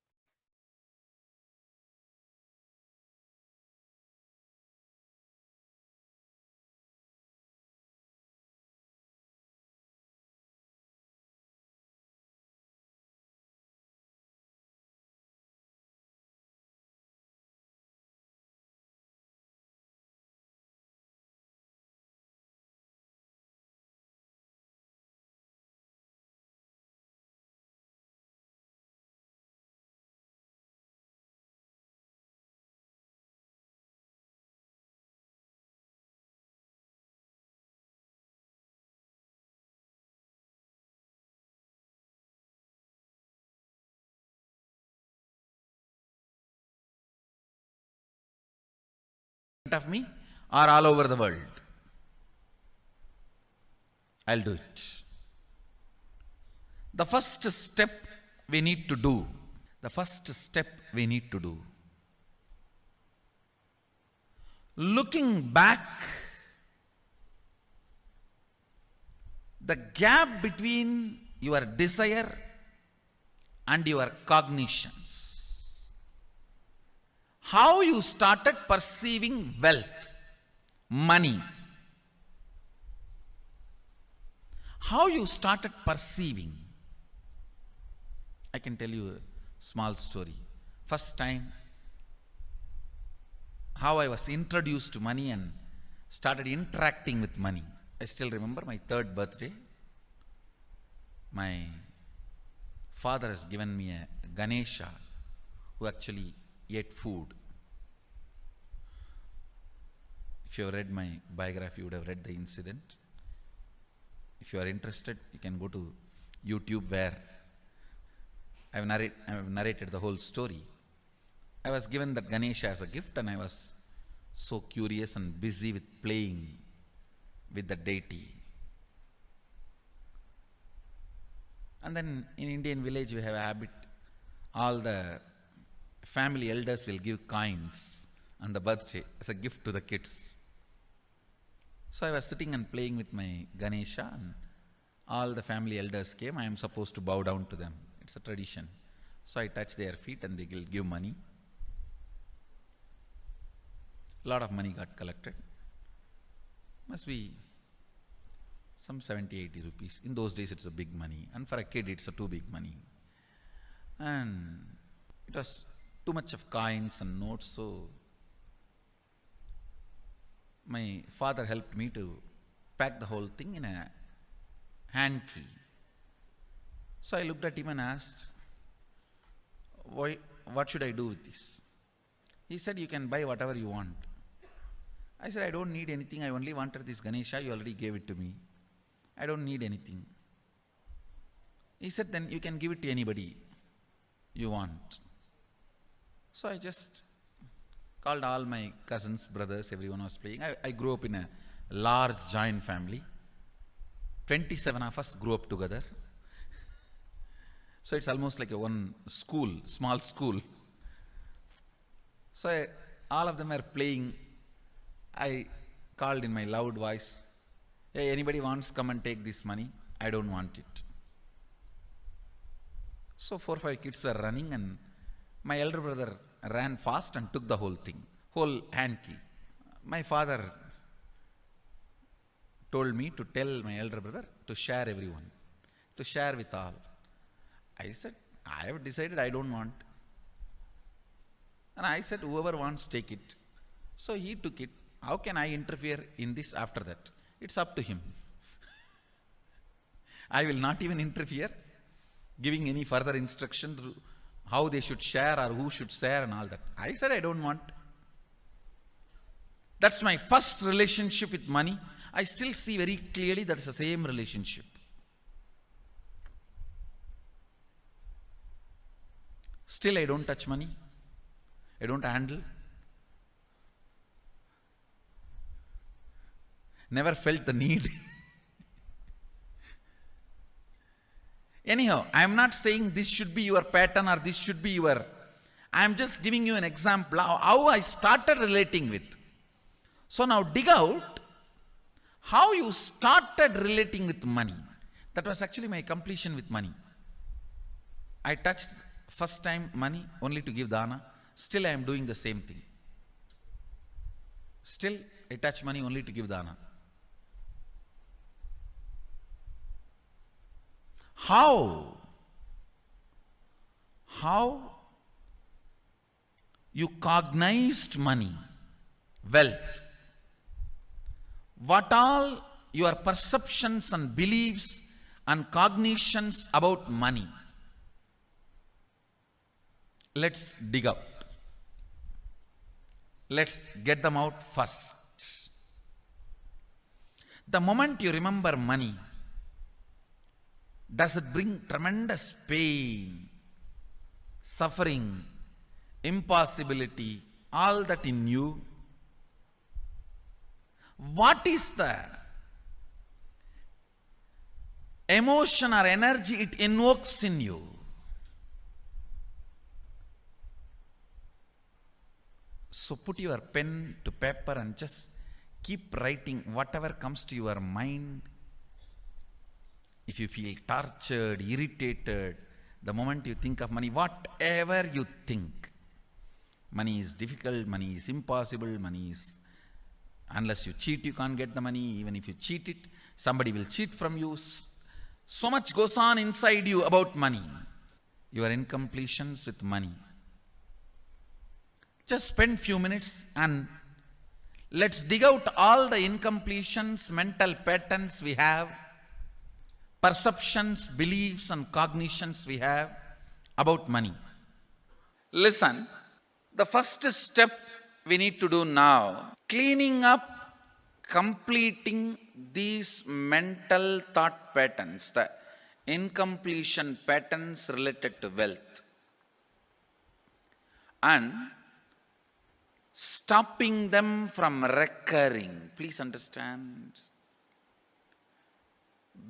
Of me or all over the world. I'll do it. The first step we need to do, looking back, the gap between your desire and your cognitions. How you started perceiving wealth, money. How you started perceiving. I can tell you a small story. First time, how I was introduced to money and started interacting with money. I still remember my 3rd birthday. My father has given me a Ganesha who actually ate food. If you have read my biography, you would have read the incident. If you are interested, you can go to YouTube where I have narrated the whole story. I was given that Ganesha as a gift and I was so curious and busy with playing with the deity. And then in Indian village we have a habit, all the family elders will give coins on the birthday as a gift to the kids. So I was sitting and playing with my Ganesha and all the family elders came. I am supposed to bow down to them. It's a tradition. So I touch their feet and they will give money. A lot of money got collected. Must be some 70-80 rupees. In those days it's a big money. And for a kid it's a too big money. And it was too much of coins and notes, so my father helped me to pack the whole thing in a hand key. So I looked at him and asked, what should I do with this? He said, you can buy whatever you want. I said, I don't need anything. I only wanted this Ganesha. You already gave it to me. I don't need anything. He said, then you can give it to anybody you want. So I just called all my cousins, brothers, everyone was playing. I grew up in a large joint family. 27 of us grew up together. So it's almost like a one school, small school. So all of them are playing. I called in my loud voice, "Hey, anybody wants come and take this money? I don't want it." So 4-5 kids were running, and my elder brother ran fast and took the whole thing, whole hand key. My father told me to tell my elder brother to share everyone, to share with all. I said, I have decided I don't want. And I said, whoever wants, take it. So he took it. How can I interfere in this after that? It's up to him. I will not even interfere, giving any further instruction to how they should share or who should share and all that. I said, I don't want. That's my first relationship with money. I still see very clearly that's the same relationship. Still, I don't touch money. I don't handle. Never felt the need. Anyhow, I am not saying this should be your pattern or this should be your. I am just giving you an example how I started relating with. So now dig out how you started relating with money. That was actually my completion with money. I touched first time money only to give dana. Still I am doing the same thing. Still I touch money only to give dana. How you cognized money, wealth, what all your perceptions and beliefs and cognitions about money. Let's dig up. Let's get them out first. The moment you remember money, does it bring tremendous pain, suffering, impossibility, all that in you? What is the emotion or energy it invokes in you? So put your pen to paper and just keep writing whatever comes to your mind. If you feel tortured, irritated, the moment you think of money, whatever you think, money is difficult, money is impossible, money is, unless you cheat, you can't get the money. Even if you cheat it, somebody will cheat from you. So much goes on inside you about money. Your incompletions with money. Just spend few minutes and let's dig out all the incompletions, mental patterns we have, perceptions, beliefs and cognitions we have about money. Listen, the first step we need to do now, cleaning up, completing these mental thought patterns, the incompletion patterns related to wealth, and stopping them from recurring. Please understand,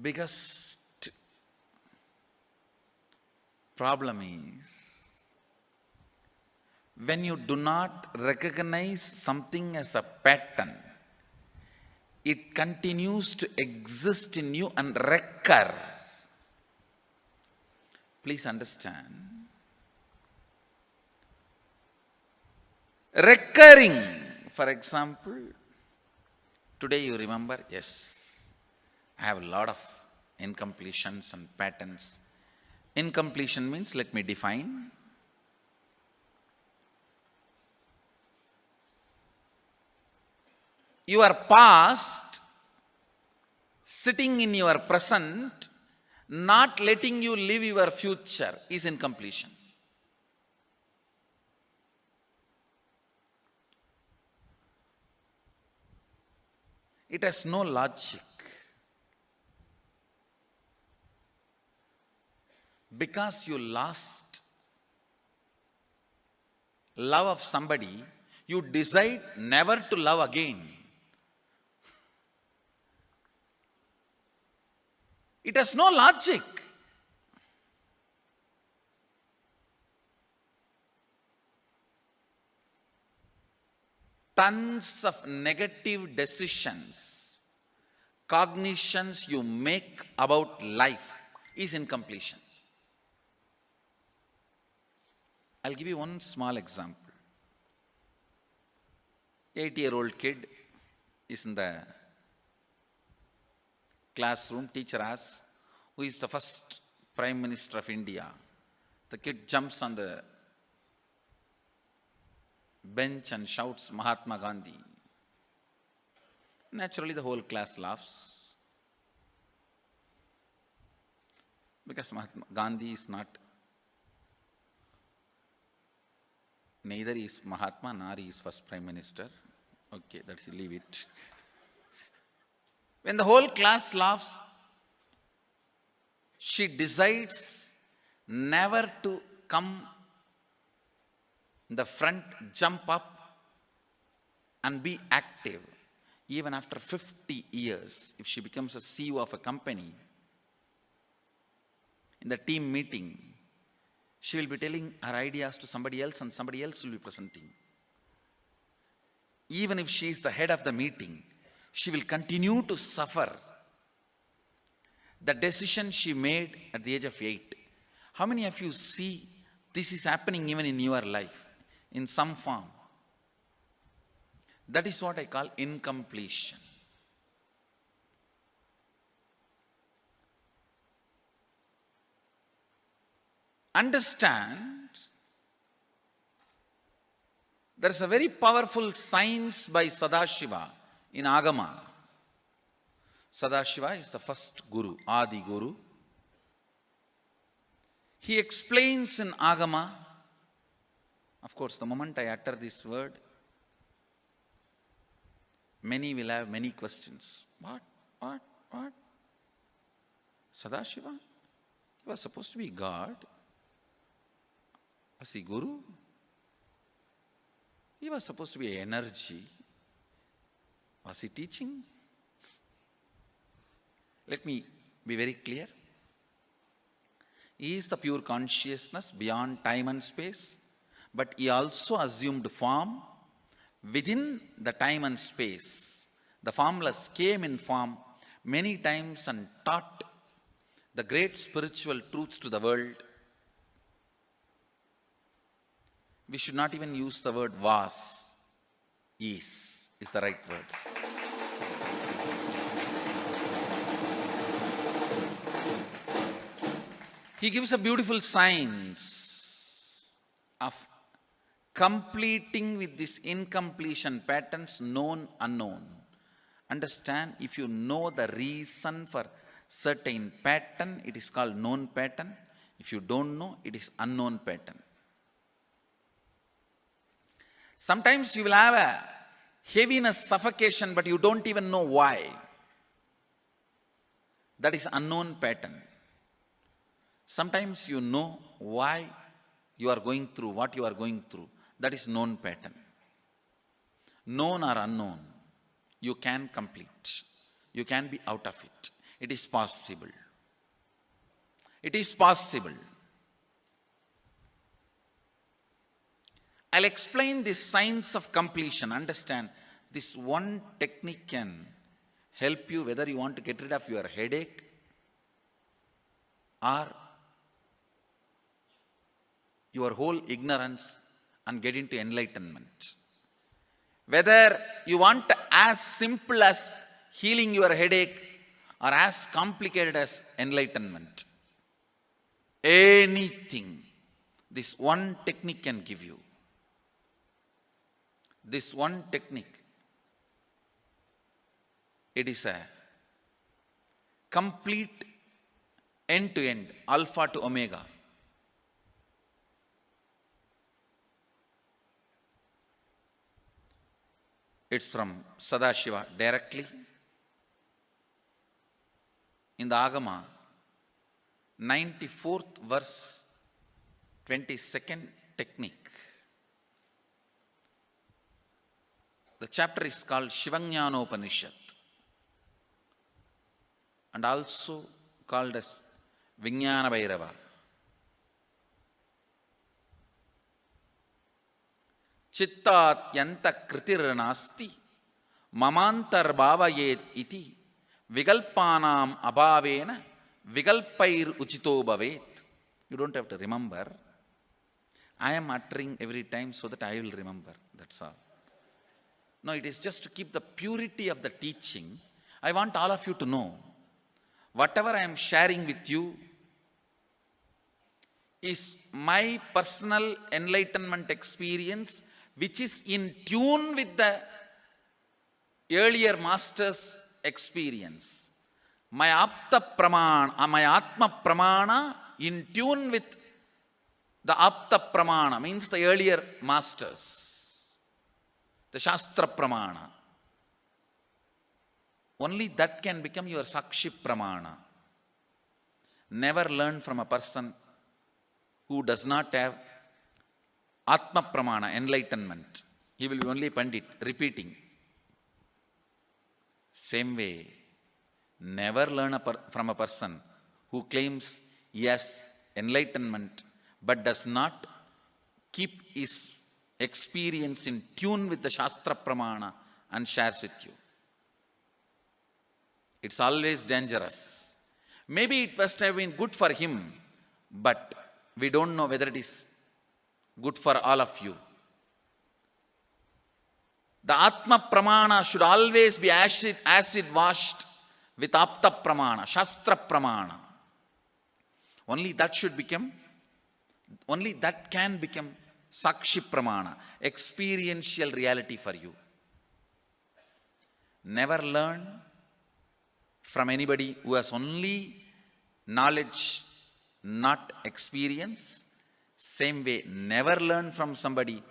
biggest problem is when you do not recognize something as a pattern, it continues to exist in you and recur. Please understand. Recurring, for example, today you remember, yes, I have a lot of incompletions and patterns. Incompletion means, let me define. Your past sitting in your present, not letting you live your future is incompletion. It has no logic. Because you lost love of somebody, you decide never to love again. It has no logic. tons of negative decisions, cognitions you make about life is incompletion. I'll give you one small example. 8-year-old kid is in the classroom. Teacher asks, who is the first Prime Minister of India? The kid jumps on the bench and shouts, Mahatma Gandhi. Naturally, the whole class laughs, because Mahatma Gandhi is not, neither is Mahatma nor he is first Prime Minister. Okay, that you leave it. When the whole class laughs, she decides never to come in the front, jump up and be active. Even after 50 years, if she becomes a CEO of a company, in the team meeting, she will be telling her ideas to somebody else and somebody else will be presenting. Even if she is the head of the meeting, she will continue to suffer the decision she made at the age of 8. How many of you see this is happening even in your life in some form? That is what I call incompletion. Understand, there is a very powerful science by Sadashiva in Agama. Sadashiva is the first Guru, Adi Guru. He explains in Agama, of course, the moment I utter this word, many will have many questions. What? Sadashiva? He was supposed to be God. Was he Guru? He was supposed to be energy. Was he teaching? Let me be very clear. He is the pure consciousness beyond time and space, but he also assumed form within the time and space. The formless came in form many times and taught the great spiritual truths to the world. We should not even use the word was. Is the right word. He gives a beautiful science of completing with this incompletion patterns, known, unknown. Understand, if you know the reason for certain pattern, it is called known pattern. If you don't know, it is unknown pattern. Sometimes you will have a heaviness, suffocation, but you don't even know why. That is unknown pattern. Sometimes you know why you are going through what you are going through. That is known pattern. Known or unknown, you can complete. You can be out of it. It is possible. It is possible. I'll explain this science of completion. Understand, this one technique can help you whether you want to get rid of your headache or your whole ignorance and get into enlightenment. Whether you want as simple as healing your headache or as complicated as enlightenment. Anything, this one technique can give you. This one technique, it is a complete end-to-end, alpha to omega. It's from Sadashiva directly. In the Agama, 94th verse, 22nd technique. The chapter is called Shivajnanopanishad and also called as Vijnana Bhairava. chittatyanta kritirnasti mamantarbhavayet iti vigalpanam abhavena vigalpair uchito bhavet. You don't have to remember. I am uttering every time so that I will remember. That's all. No, it is just to keep the purity of the teaching. I want all of you to know, whatever I am sharing with you is my personal enlightenment experience, which is in tune with the earlier master's experience. My Atma Pramana in tune with the Apta Pramana, means the earlier masters, the Shastra Pramana. Only that can become your Sakshi Pramana. Never learn from a person who does not have Atma Pramana, enlightenment. He will be only Pandit, repeating. Same way, never learn from a person who claims yes, enlightenment, but does not keep his experience in tune with the Shastra Pramana and shares with you. It's always dangerous. Maybe it must have been good for him, but we don't know whether it is good for all of you. The Atma Pramana should always be acid washed with Apta Pramana, Shastra Pramana. Only that can become Sakshi Pramana, experiential reality for you. Never learn from anybody who has only knowledge, not experience. Same way, never learn from somebody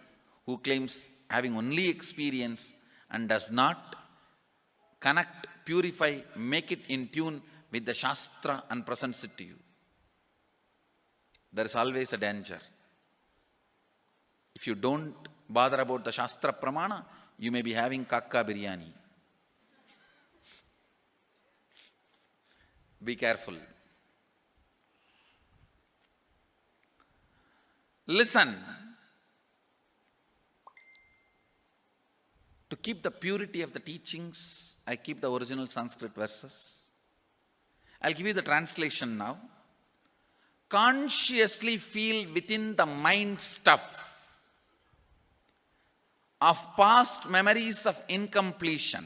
who claims having only experience and does not connect, purify, make it in tune with the Shastra and presents it to you. There is always a danger. If you don't bother about the Shastra Pramana, you may be having kakka biryani. Be careful. Listen. To keep the purity of the teachings, I keep the original Sanskrit verses. I'll give you the translation now. Consciously feel within the mind stuff of past memories of incompletion,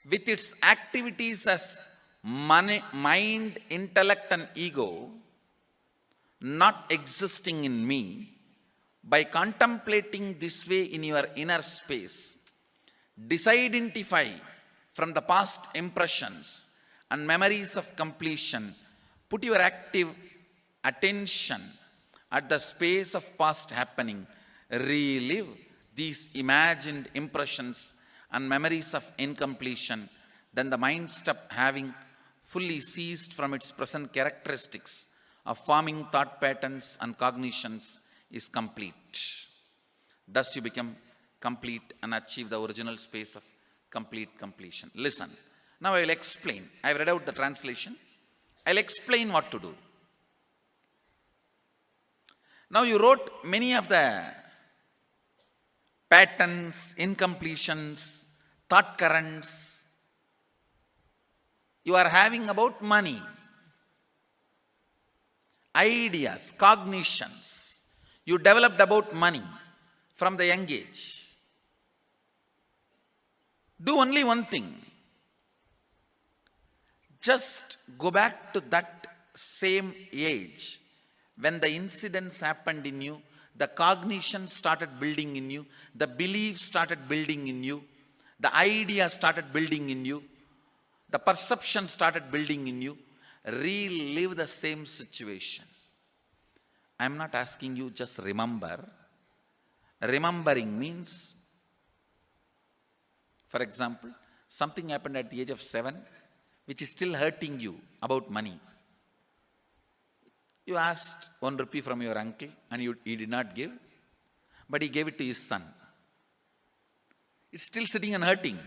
with its activities as mind, intellect and ego not existing in me. By contemplating this way in your inner space, disidentify from the past impressions and memories of completion. Put your active attention at the space of past happening. Relive these imagined impressions and memories of incompletion. Then the mind stop having fully ceased from its present characteristics of forming thought patterns and cognitions is complete. Thus you become complete and achieve the original space of complete completion. Listen. Now I will explain. I have read out the translation. I will explain what to do. Now you wrote many of the patterns, incompletions, thought currents you are having about money, ideas, cognitions you developed about money from the young age. Do only one thing. Just go back to that same age when the incidents happened in you, the cognition started building in you, the beliefs started building in you, the idea started building in you, the perception started building in you. Relive the same situation. I am not asking you just remember. Remembering means, for example, something happened at the age of 7 which is still hurting you about money. You asked 1 rupee from your uncle and he did not give, but he gave it to his son. It's still sitting and hurting.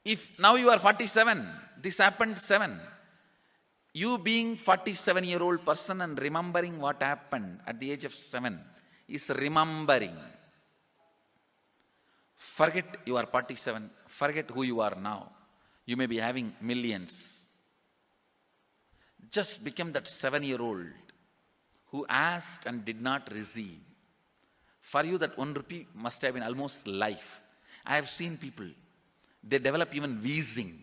If now you are 47, this happened 7, You being 47-year-old person and remembering what happened at the age of 7 is remembering. Forget you are 47. Forget who you are now. You may be having millions. Just become that 7-year-old who asked and did not receive. For you, that 1 rupee must have been almost life. I have seen people, they develop even wheezing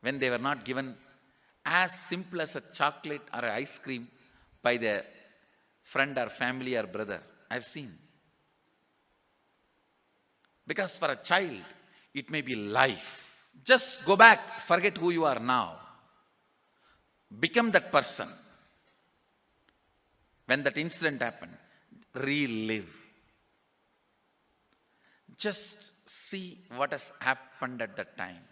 when they were not given as simple as a chocolate or an ice cream by their friend or family or brother. I have seen. Because for a child, it may be life. Just go back, forget who you are now. Become that person. When that incident happened, relive. Just see what has happened at that time.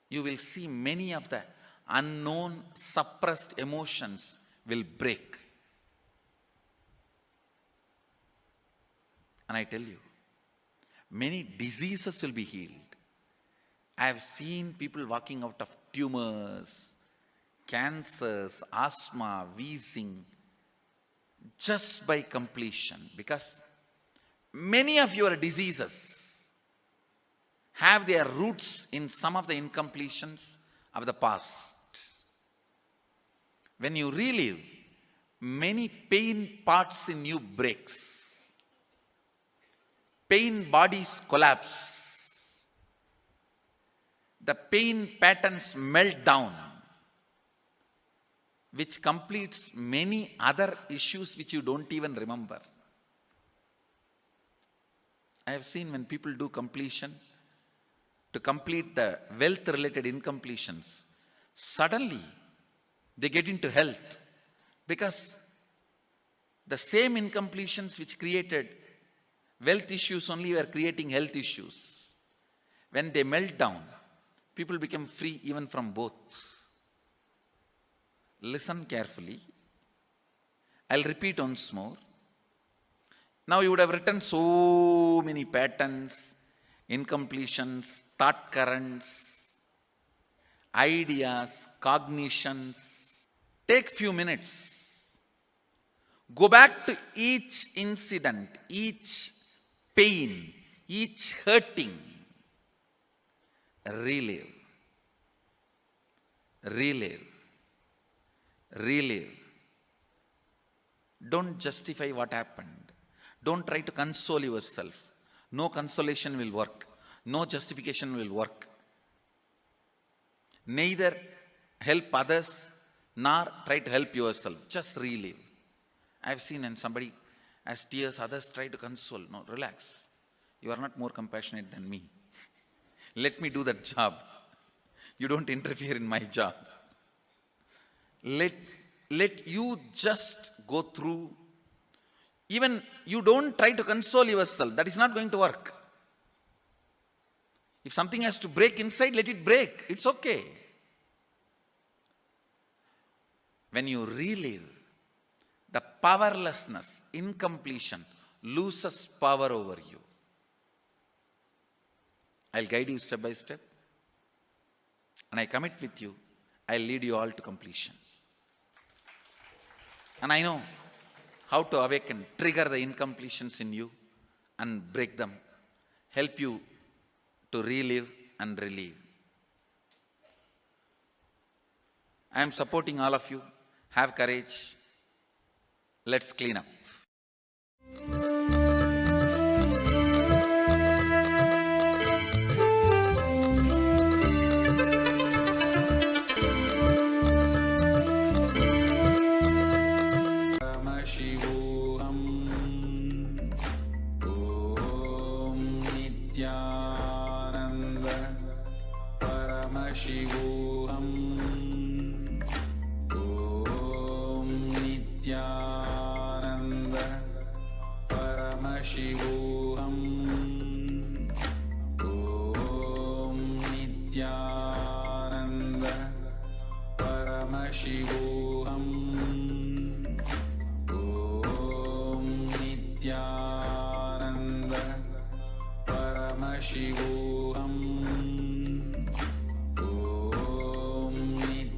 You will see many of the unknown, suppressed emotions will break. And I tell you, many diseases will be healed. I have seen people walking out of tumors, cancers, asthma, wheezing, just by completion. Because many of your diseases have their roots in some of the incompletions of the past. When you relive, many pain parts in you breaks. Pain bodies collapse. The pain patterns melt down, which completes many other issues which you don't even remember. I have seen when people do completion, to complete the wealth-related incompletions, suddenly they get into health, because the same incompletions which created wealth issues only were creating health issues. When they melt down, people become free even from both. Listen carefully. I'll repeat once more. Now you would have written so many patterns, incompletions, thought currents, ideas, cognitions. Take few minutes. Go back to each incident, each pain, each hurting. Relive. Relive. Relive. Don't justify what happened. Don't try to console yourself. No consolation will work. No justification will work. Neither help others nor try to help yourself. Just relive. I've seen when somebody has tears, others try to console. No, relax. You are not more compassionate than me. Let me do that job. You don't interfere in my job. Let you just go through. Even you don't try to console yourself. That is not going to work. If something has to break inside, let it break. It's okay. When you relive, the powerlessness, incompletion, loses power over you. I'll guide you step by step. And I commit with you, I'll lead you all to completion. And I know how to awaken, trigger the incompletions in you and break them. Help you to relive and relieve. I am supporting all of you. Have courage. Let's clean up. Paramashivoham. Om Nithyananda Paramashivoham. Om Nithyananda Paramashivoham. Om Nithyananda Paramashivoham. Om Nithyananda Paramashivoham. Om Nithyananda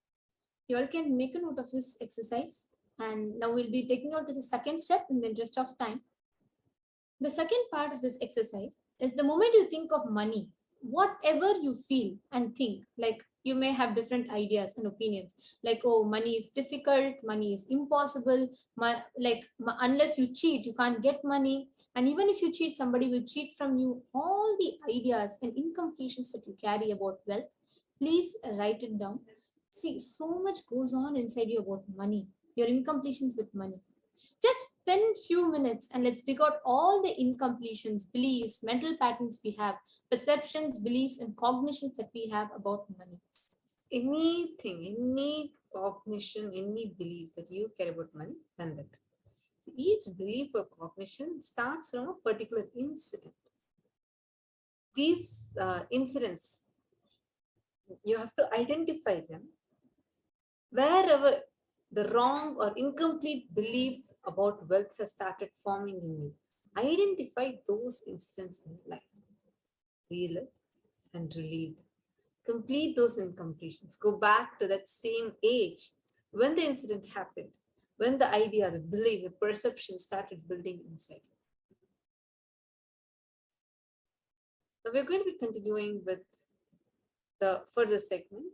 You all can make a note of this exercise. And now we'll be taking out this second step in the interest of time. The second part of this exercise is the moment you think of money, whatever you feel and think, like you may have different ideas and opinions, like, oh, money is difficult, money is impossible, unless you cheat, you can't get money. And even if you cheat, somebody will cheat from you. All the ideas and incompletions that you carry about wealth, please write it down. See, so much goes on inside you about money, your incompletions with money. Just spend few minutes and let's dig out all the incompletions, beliefs, mental patterns we have, perceptions, beliefs, and cognitions that we have about money. Anything, any cognition, any belief that you care about money, then that. So each belief or cognition starts from a particular incident. These incidents, you have to identify them. Wherever the wrong or incomplete beliefs about wealth has started forming in you, identify those incidents in life, feel it and relieve them. Complete those incompletions. Go back to that same age when the incident happened, when the idea, the belief, the perception started building inside. Now we're going to be continuing with the further segment,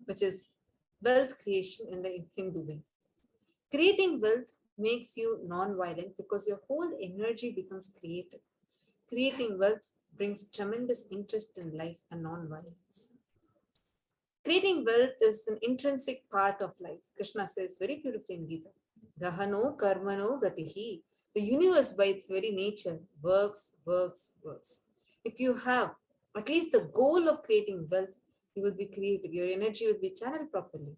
which is wealth creation in the Hindu way. Creating wealth makes you non-violent because your whole energy becomes creative. Creating wealth brings tremendous interest in life and non-violence. Creating wealth is an intrinsic part of life. Krishna says very beautifully in Gita, Gahano karmano gatihi. The universe by its very nature works, works, works. If you have at least the goal of creating wealth, you will be creative. Your energy will be channeled properly.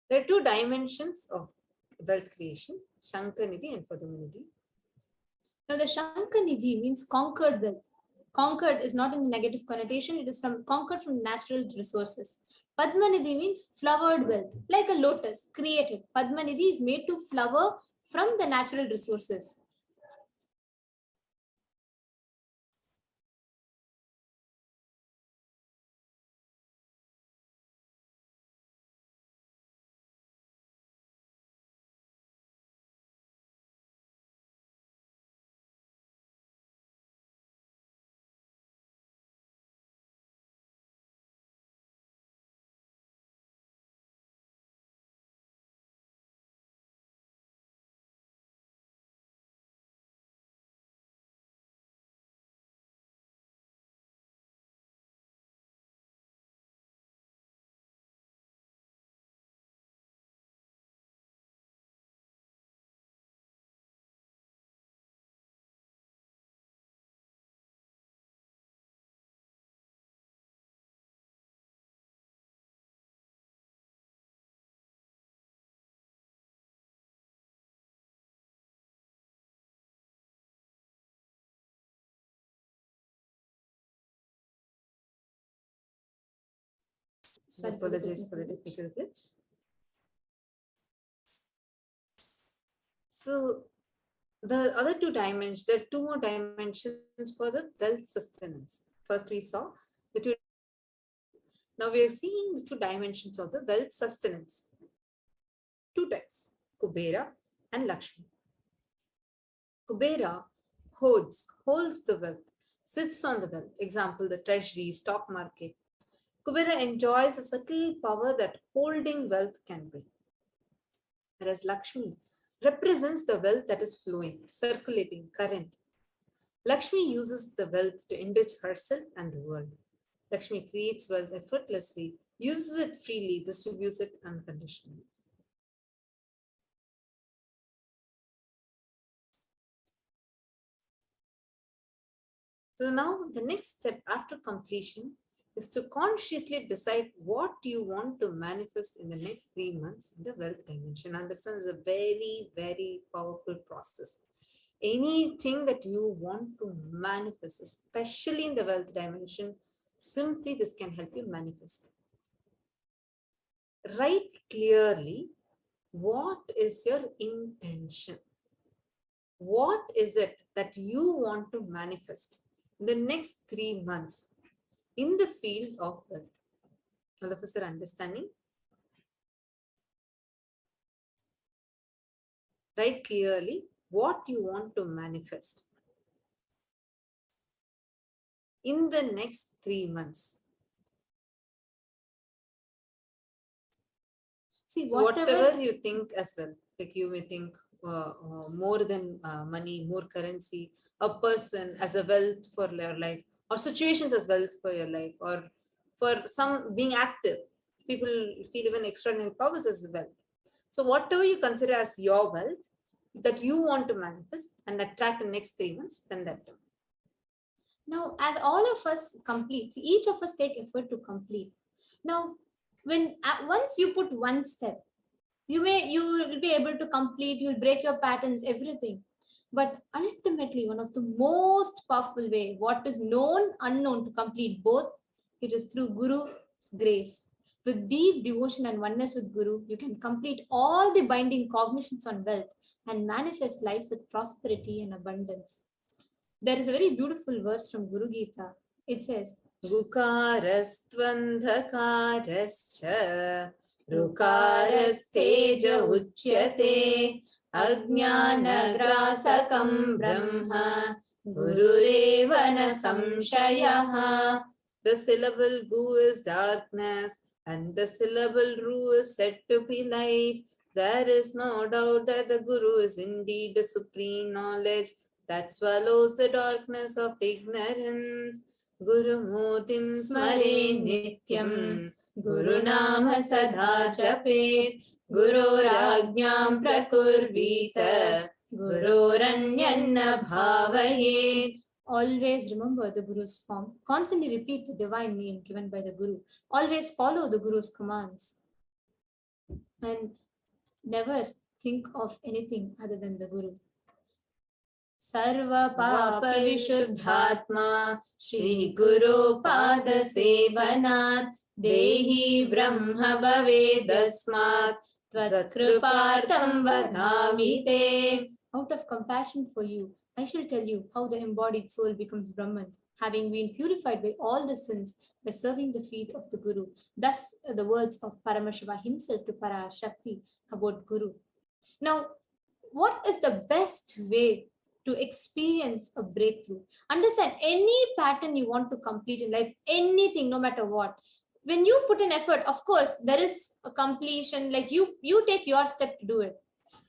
There are two dimensions of wealth creation, Shankanidhi and Padmanidhi. Now, the Shankanidhi means conquered wealth. Conquered is not in the negative connotation, it is conquered from natural resources. Padmanidhi means flowered wealth, like a lotus, created. Padmanidhi is made to flower from the natural resources. So apologize for the technical glitch. So the other two dimensions, there are two more dimensions for the wealth sustenance. First we saw the two. Now we are seeing the two dimensions of the wealth sustenance. Two types, Kubera and Lakshmi. Kubera holds the wealth, sits on the wealth. Example, the treasury, stock market. Kubera enjoys a subtle power that holding wealth can bring. Whereas Lakshmi represents the wealth that is flowing, circulating, current. Lakshmi uses the wealth to enrich herself and the world. Lakshmi creates wealth effortlessly, uses it freely, distributes it unconditionally. So now the next step after completion is to consciously decide what you want to manifest in the next 3 months in the wealth dimension. Understand, it's a very, very powerful process. Anything that you want to manifest, especially in the wealth dimension, simply this can help you manifest. Write clearly what is your intention. What is it that you want to manifest in the next 3 months in the field of wealth? All of us are understanding? write clearly what you want to manifest in the next 3 months. See, So whatever you think as well, like you may think more than money, more currency, a person as a wealth for your life, or situations as wealth for your life, or for some being active. People feel even extraordinary powers as wealth. So whatever you consider as your wealth that you want to manifest and attract in the next 3 months, spend that time. Now, as all of us complete, see, each of us take effort to complete. Now, when once you put one step, you will be able to complete, you'll break your patterns, everything. But ultimately, one of the most powerful way, what is known, unknown, to complete both, it is through Guru's grace. With deep devotion and oneness with Guru, you can complete all the binding cognitions on wealth and manifest life with prosperity and abundance. There is a very beautiful verse from Guru Gita. It says, Gukarastvandhakarascha Rukarastteja uchyate Ajnanagrasakam Brahma Gurureva na samshayaha. The syllable Gu is darkness and the syllable Ru is said to be light. There is no doubt that the Guru is indeed the supreme knowledge that swallows the darkness of ignorance. Guru Murtin Smare Nityam Guru Nama Sadha Japet Guru Rajñam Prakurvita Guru Ranyanna Bhavayet. always remember the Guru's form. Constantly repeat the divine name given by the Guru. Always follow the Guru's commands. And never think of anything other than the Guru. Sarva Papa Vishuddhatma Shri Guru Pada Sevanat Dehi Brahma Bhavedasmat Tvat Kripartam Vadami Te. Out of compassion for you, I shall tell you how the embodied soul becomes Brahman, having been purified by all the sins by serving the feet of the Guru. Thus, the words of Paramashiva himself to Parashakti about Guru. Now, what is the best way to experience a breakthrough? Understand, any pattern you want to complete in life, anything, no matter what, when you put in effort, of course, there is a completion, like you take your step to do it.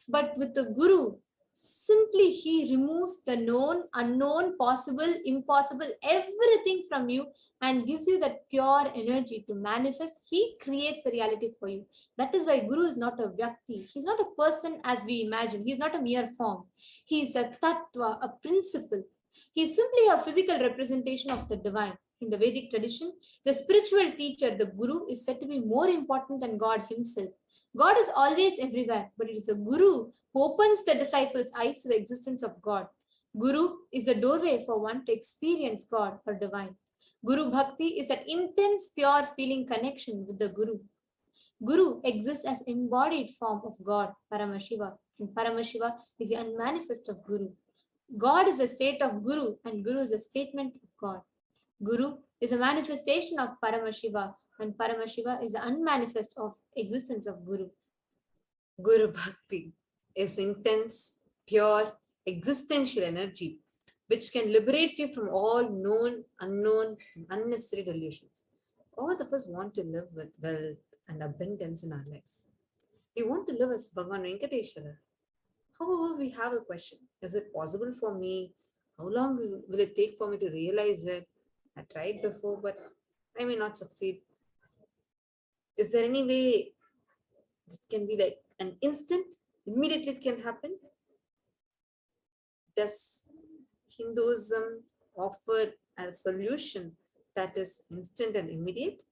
But with the Guru, simply he removes the known, unknown, possible, impossible, everything from you and gives you that pure energy to manifest. He creates the reality for you. That is why Guru is not a Vyakti. He's not a person as we imagine. He's not a mere form. He is a Tattva, a principle. He's simply a physical representation of the divine. In the Vedic tradition, the spiritual teacher, the Guru, is said to be more important than God himself. God is always everywhere, but it is a Guru who opens the disciples' eyes to the existence of God. Guru is the doorway for one to experience God or divine. Guru Bhakti is an intense, pure feeling connection with the Guru. Guru exists as embodied form of God, Paramashiva, and Paramashiva is the unmanifest of Guru. God is a state of Guru, and Guru is a statement of God. Guru is a manifestation of Paramashiva, and Paramashiva is the unmanifest of existence of Guru. Guru Bhakti is intense, pure, existential energy which can liberate you from all known, unknown, unnecessary delusions. All of us want to live with wealth and abundance in our lives. We want to live as Bhagavan Venkateshwara. However, we have a question. Is it possible for me? How long will it take for me to realize it? I tried before, but I may not succeed. Is there any way it can be like an instant? Immediately it can happen? Does Hinduism offer a solution that is instant and immediate?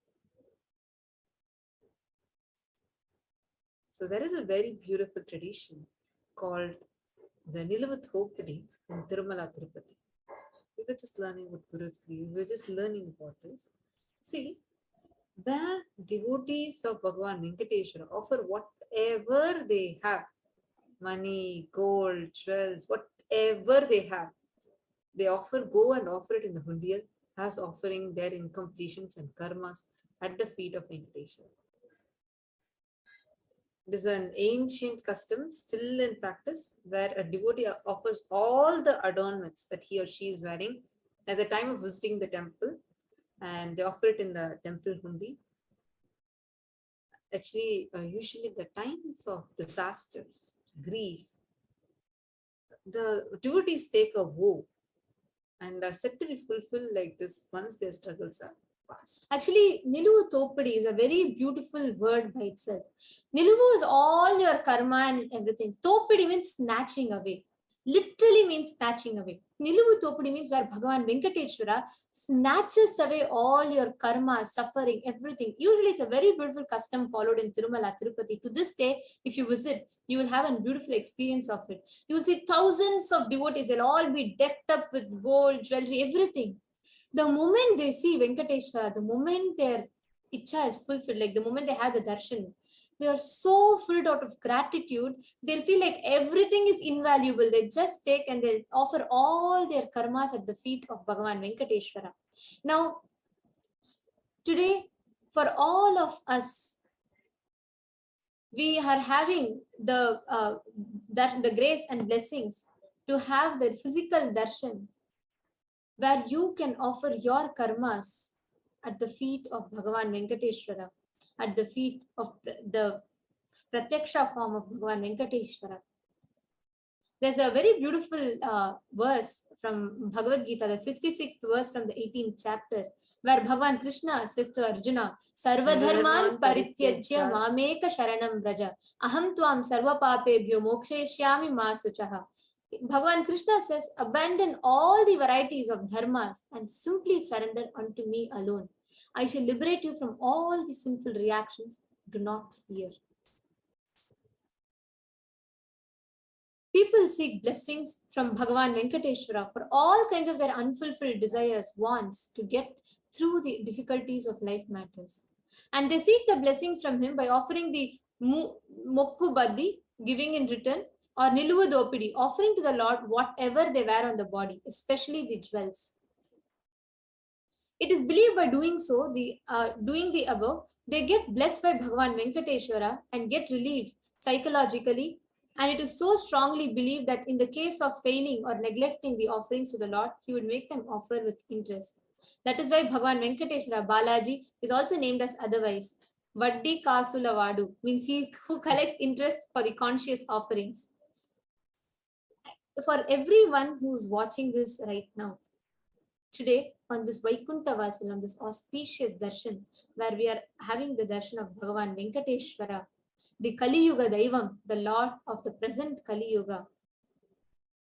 So there is a very beautiful tradition called the Niluvathopadi in Tirumala, Tirupati. We were just learning what Guru's Kriya. We were just learning about this. See, the devotees of Bhagavan Venkateshwara offer whatever they have. Money, gold, jewels, whatever they have. They go and offer it in the Hundiyal as offering their incompletions and karmas at the feet of Venkateshwara. It is an ancient custom still in practice where a devotee offers all the adornments that he or she is wearing at the time of visiting the temple, and they offer it in the temple hundi. Actually, usually the times of disasters, grief, the devotees take a vow and are said to be fulfilled like this once their struggles are past. Actually, Niluvu Topadi is a very beautiful word by itself. Niluvu is all your karma and everything. Topadi means snatching away. Literally means snatching away. Niluvu Topadi means where Bhagavan Venkateshwara snatches away all your karma, suffering, everything. Usually it's a very beautiful custom followed in Tirumala, Tirupati. To this day, if you visit, you will have a beautiful experience of it. You will see thousands of devotees. They'll all be decked up with gold, jewelry, everything. The moment they see Venkateshwara, the moment their ichha is fulfilled, like the moment they have the darshan, they are so filled out of gratitude, they'll feel like everything is invaluable. They just take and they'll offer all their karmas at the feet of Bhagavan Venkateshwara. Now, today, for all of us, we are having the grace and blessings to have the physical darshan, where you can offer your karmas at the feet of Bhagavan Venkateshwara, at the feet of the Pratyaksha form of Bhagavan Venkateshwara. There's a very beautiful verse from Bhagavad Gita, the 66th verse from the 18th chapter, where Bhagavan Krishna says to Arjuna, Sarvadharman parityajya mameka sharanam vraja, aham tvam sarva papebhyo mokshayishyami ma suchaha. Bhagavan Krishna says, abandon all the varieties of dharmas and simply surrender unto me alone. I shall liberate you from all the sinful reactions. Do not fear. People seek blessings from Bhagavan Venkateshwara for all kinds of their unfulfilled desires, wants to get through the difficulties of life matters. And they seek the blessings from him by offering the Mokku Baddi, giving in return, or Niluvu Dopidi, offering to the Lord whatever they wear on the body, especially the jewels. It is believed by doing so, doing the above, they get blessed by Bhagavan Venkateshwara and get relieved psychologically. And it is so strongly believed that in the case of failing or neglecting the offerings to the Lord, he would make them offer with interest. That is why Bhagavan Venkateshwara, Balaji, is also named as otherwise. Vaddi Kasula Vadu means he who collects interest for the conscious offerings. For everyone who is watching this right now, today on this Vaikuntha Vasil, on this auspicious darshan, where we are having the darshan of Bhagavan Venkateshwara, the Kali Yuga Daivam, the Lord of the present Kali Yuga,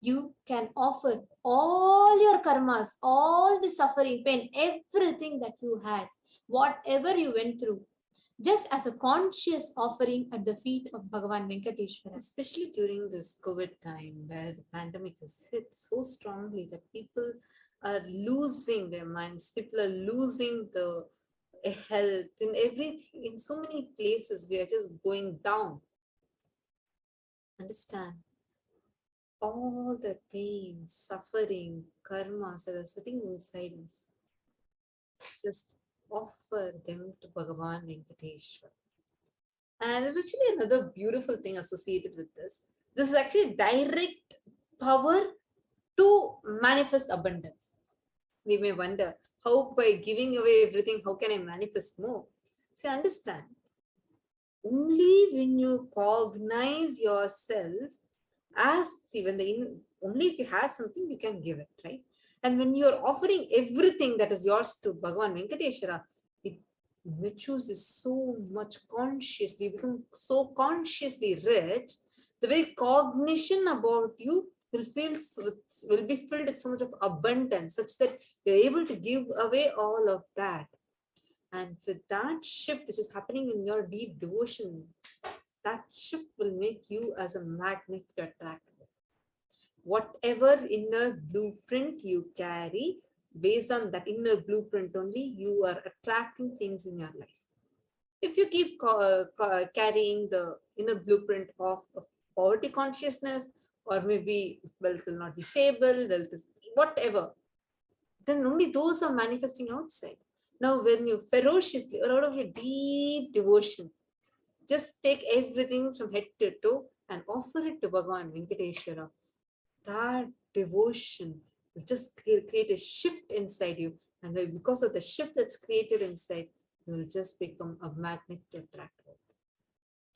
you can offer all your karmas, all the suffering, pain, everything that you had, whatever you went through, just as a conscious offering at the feet of Bhagavan Venkateshwara. Especially during this COVID time where the pandemic has hit so strongly that people are losing their minds, people are losing the health, in everything, in so many places we are just going down. Understand, all the pain, suffering, karmas that are sitting inside us, just offer them to Bhagavan Venkateshwara. And there's actually another beautiful thing associated with this. This is actually direct power to manifest abundance. We may wonder, how by giving away everything, how can I manifest more? See, understand, only when you cognize yourself as, see, when only if you have something, you can give it, right? And when you're offering everything that is yours to Bhagavan Venkateshwara, it matures is so much consciously, become so consciously rich, the very cognition about you will be filled with so much of abundance, such that you're able to give away all of that. And with that shift which is happening in your deep devotion, that shift will make you as a magnet to attract. Whatever inner blueprint you carry, based on that inner blueprint only, you are attracting things in your life. If you keep carrying the inner blueprint of poverty consciousness, or maybe wealth will not be stable, wealth is whatever, then only those are manifesting outside. Now, when you ferociously, or out of your deep devotion, Just take everything from head to toe and offer it to Bhagavan Venkateshwara. That devotion will just create a shift inside you. And because of the shift that's created inside, you will just become a magnet to attract wealth.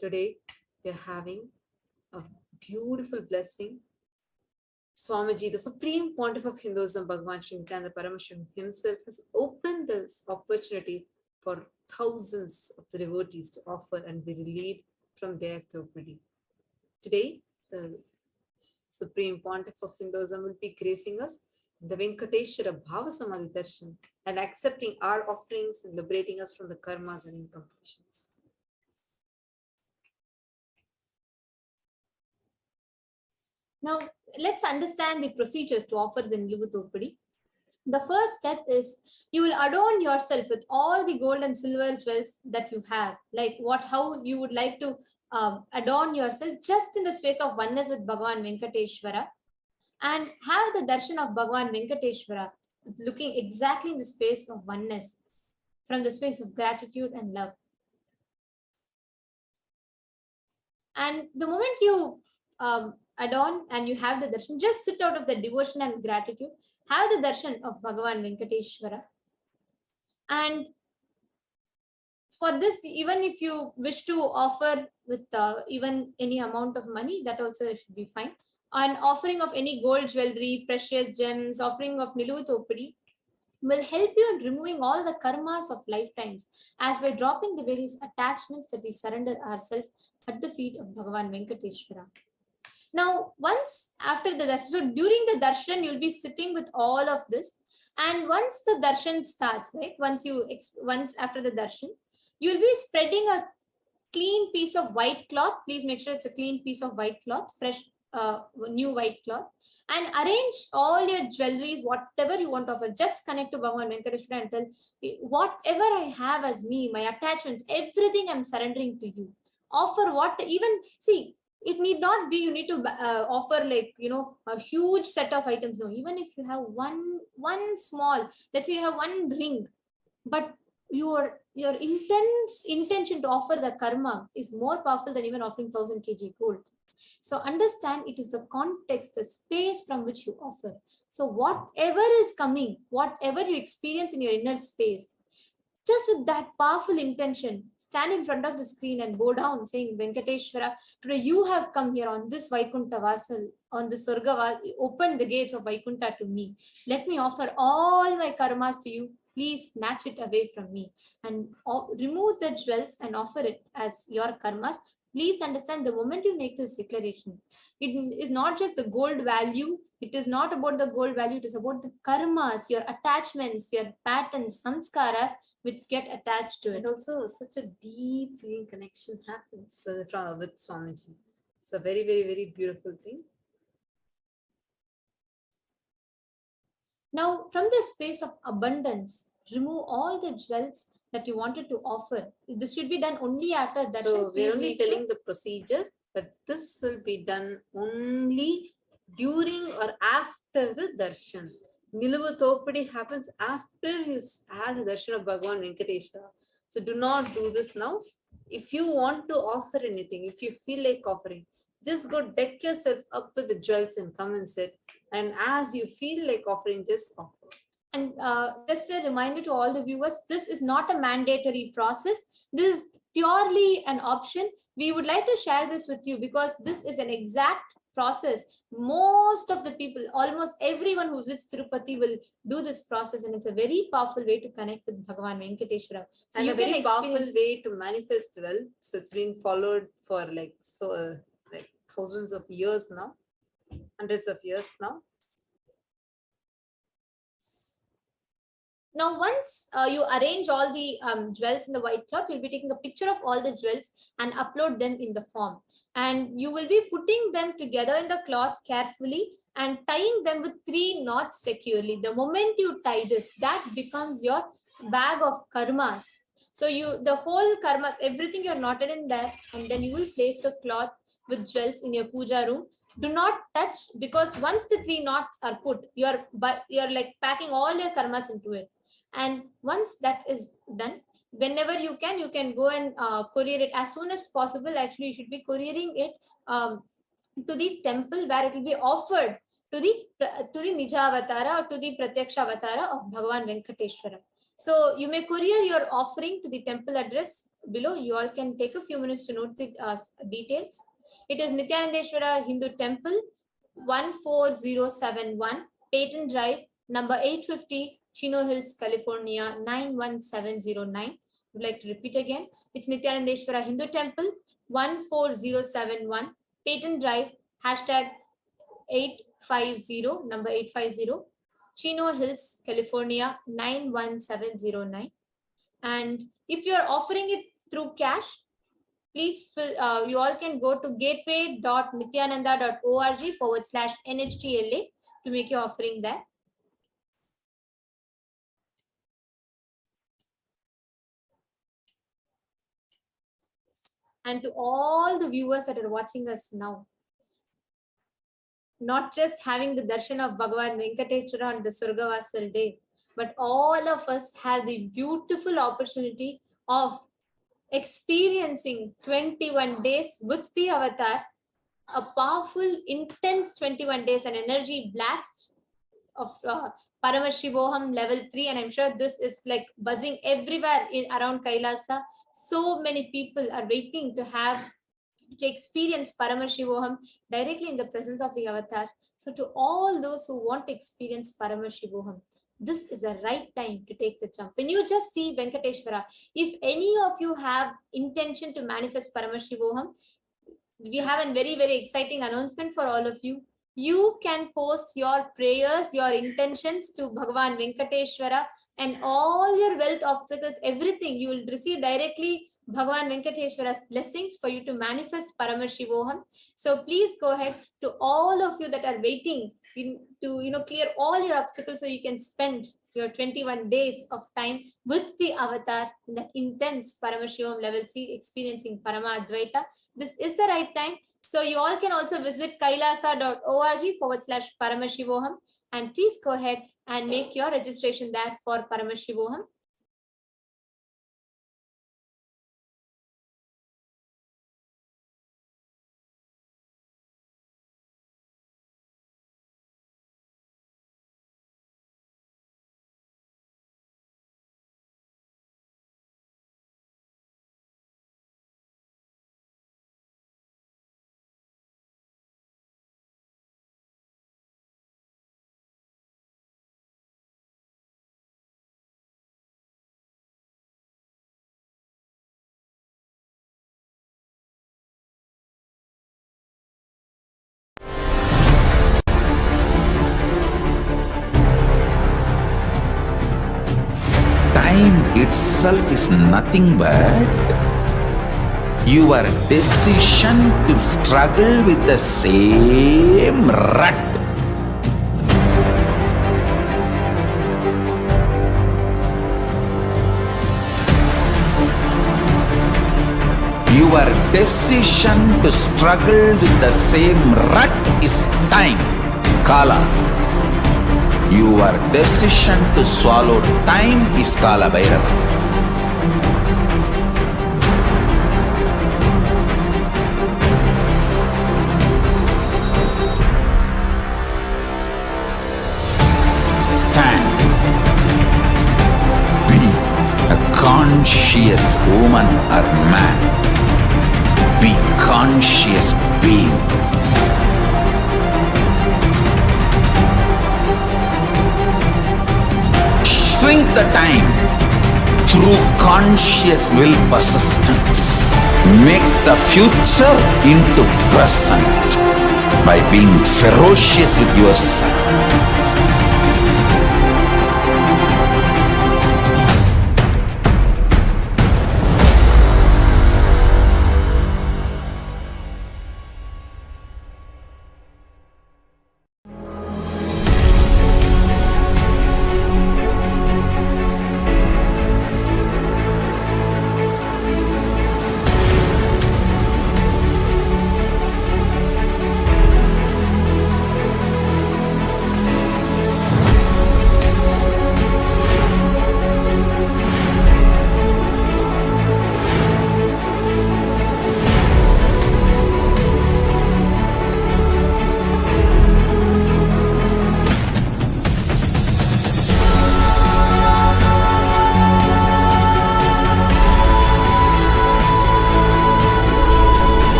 Today, we are having a beautiful blessing. Swamiji, the Supreme Pontiff of Hinduism, Bhagavan Sri Nithyananda Paramashivam himself has opened this opportunity for thousands of the devotees to offer and be relieved from their thopidi. Today, the Supreme Pontiff of Hinduism will be gracing us the Venkateshwara BHAVASAMADHI darshan and accepting our offerings and liberating us from the karmas and incompletions. Now, let's understand the procedures to offer the Niluvu Thopadi. The first step is you will adorn yourself with all the gold and silver jewels that you have, like how you would like to adorn yourself just in the space of oneness with Bhagavan Venkateshwara, and have the darshan of Bhagavan Venkateshwara looking exactly in the space of oneness, from the space of gratitude and love. And the moment you adorn and you have the darshan, just sit out of the devotion and gratitude, have the darshan of Bhagavan Venkateshwara. And for this, even if you wish to offer with even any amount of money, that also should be fine. An offering of any gold jewelry, precious gems, offering of Niluvu Thopadi will help you in removing all the karmas of lifetimes, as by dropping the various attachments that we surrender ourselves at the feet of Bhagavan Venkateshwara. Now, once after the darshan, so during the darshan, you'll be sitting with all of this. And once the darshan starts, right, once after the darshan, you'll be spreading a clean piece of white cloth. Please make sure it's a clean piece of white cloth, fresh, new white cloth, and arrange all your jewelries, whatever you want to offer. Just connect to Bhagavan Venkateshwara and tell, whatever I have as me, my attachments, everything I'm surrendering to you. Offer it need not be you need to offer a huge set of items. No, even if you have one small, let's say you have one ring, but your intense intention to offer the karma is more powerful than even offering 1000 kg gold. So understand, it is the context, the space from which you offer. So whatever is coming, whatever you experience in your inner space, just with that powerful intention, stand in front of the screen and bow down saying, Venkateshwara, today you have come here on this Vaikuntha Vasal, on the Surga, open the gates of Vaikuntha to me. Let me offer all my karmas to you. Please snatch it away from me and remove the jewels and offer it as your karmas. Please understand, the moment you make this declaration, it is not just the gold value. It is not about the gold value. It is about the karmas, your attachments, your patterns, samskaras, which get attached to it. And also such a deep feeling connection happens with Swamiji. It's a very, very, very beautiful thing. Now, from the space of abundance, remove all the jewels that you wanted to offer. This should be done only after darshan. So we're only telling the procedure, but this will be done only during or after the darshan. Niluvu Thopadi happens after you had the darshan of Bhagavan Venkateshwara. So do not do this now. If you want to offer anything, if you feel like offering, just go deck yourself up with the jewels and come and sit. And as you feel like offering, just offer. And just a reminder to all the viewers, this is not a mandatory process. This is purely an option. We would like to share this with you because this is an exact process. Most of the people, almost everyone who visits Tirupati will do this process, and it's a very powerful way to connect with Bhagavan Venkateshwara. So and you a very powerful experience way to manifest wealth. So it's been followed for like thousands of years now, hundreds of years now. Now, once you arrange all the jewels in the white cloth, you'll be taking a picture of all the jewels and upload them in the form. And you will be putting them together in the cloth carefully and tying them with 3 knots securely. The moment you tie this, that becomes your bag of karmas. So the whole karmas, everything you're knotted in there, and then you will place the cloth with jewels in your puja room. Do not touch, because once the 3 knots are put, you're like packing all your karmas into it. And once that is done, whenever you can go and courier it as soon as possible. Actually, you should be couriering it to the temple where it will be offered to the Nijavatara or to the Pratyaksha Avatara of Bhagavan Venkateshwara. So you may courier your offering to the temple address below. You all can take a few minutes to note the details. It is Nithyanandeshwara Hindu Temple, 14071, Peyton Drive, number 850, Chino Hills, California, 91709. Would like to repeat again. It's Nithyanandeshwara Hindu Temple, 14071, Peyton Drive, hashtag 850, number 850, Chino Hills, California, 91709. And if you're offering it through cash, please you all can go to gateway.nithyananda.org/NHTLA to make your offering there. And to all the viewers that are watching us now, not just having the darshan of Bhagavan Venkateshwara on the Surgavasal day, but all of us have the beautiful opportunity of experiencing 21 days with the avatar, a powerful, intense 21 days, an energy blast of Paramashivoham level 3. And I'm sure this is like buzzing everywhere around Kailasa. So many people are waiting to experience Paramashivoham directly in the presence of the avatar. So to all those who want to experience Paramashivoham, this is the right time to take the jump. When you just see Venkateshwara, if any of you have intention to manifest Paramashivoham, we have a very, very exciting announcement for all of you. You can post your prayers, your intentions to Bhagavan Venkateshwara, and all your wealth obstacles, everything you will receive directly Bhagavan Venkateshwara's blessings for you to manifest Paramashivoham. So please go ahead to all of you that are waiting to clear all your obstacles so you can spend your 21 days of time with the avatar in that intense Paramashivoham level 3 experiencing Paramadvaita. This is the right time. So you all can also visit kailasa.org/Paramashivoham, and please go ahead and make your registration there for Paramashivoham. Time itself is nothing but your decision to struggle with the same rut. Your decision to struggle with the same rut is time, Kala. Your decision to swallow time is Kala Bhairava. Stand. Be a conscious woman or man. Be conscious being. Shrink the time through conscious will persistence. Make the future into present by being ferocious with yourself.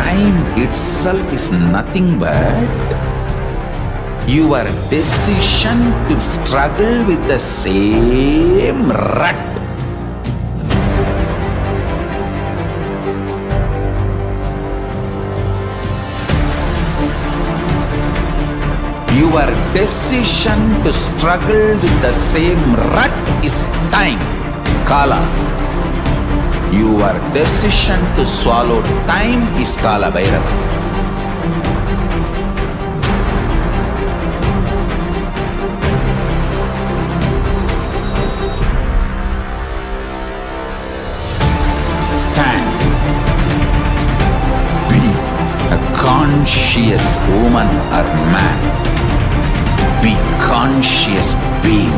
time itself is nothing but your decision to struggle with the same rut. Your decision to struggle with the same rut is time, Kala. Your decision to swallow time is Kala Bhairava. Stand. Be a conscious woman or man. Be conscious being.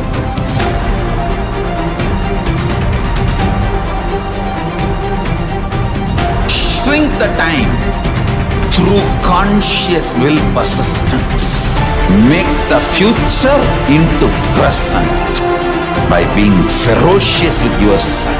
Shrink the time through conscious will persistence. Make the future into present by being ferocious with yourself.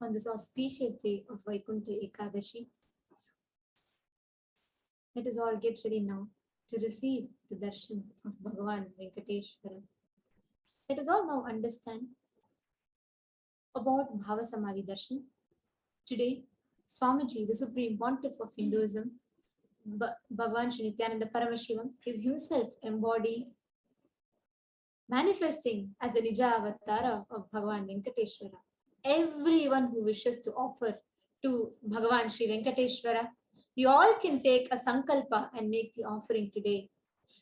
On this auspicious day of Vaikuntha Ekadashi, let us all get ready now to receive the darshan of Bhagavan Venkateshwara. Let us all now understand about Bhavasamadhi darshan. Today, Swamiji, the Supreme Pontiff of Hinduism, Bhagavan Sri Nithyananda Paramashivam, is himself embodied, manifesting as the Nija Avatara of Bhagavan Venkateshwara. Everyone who wishes to offer to Bhagavan Sri Venkateshwara, you all can take a sankalpa and make the offering today.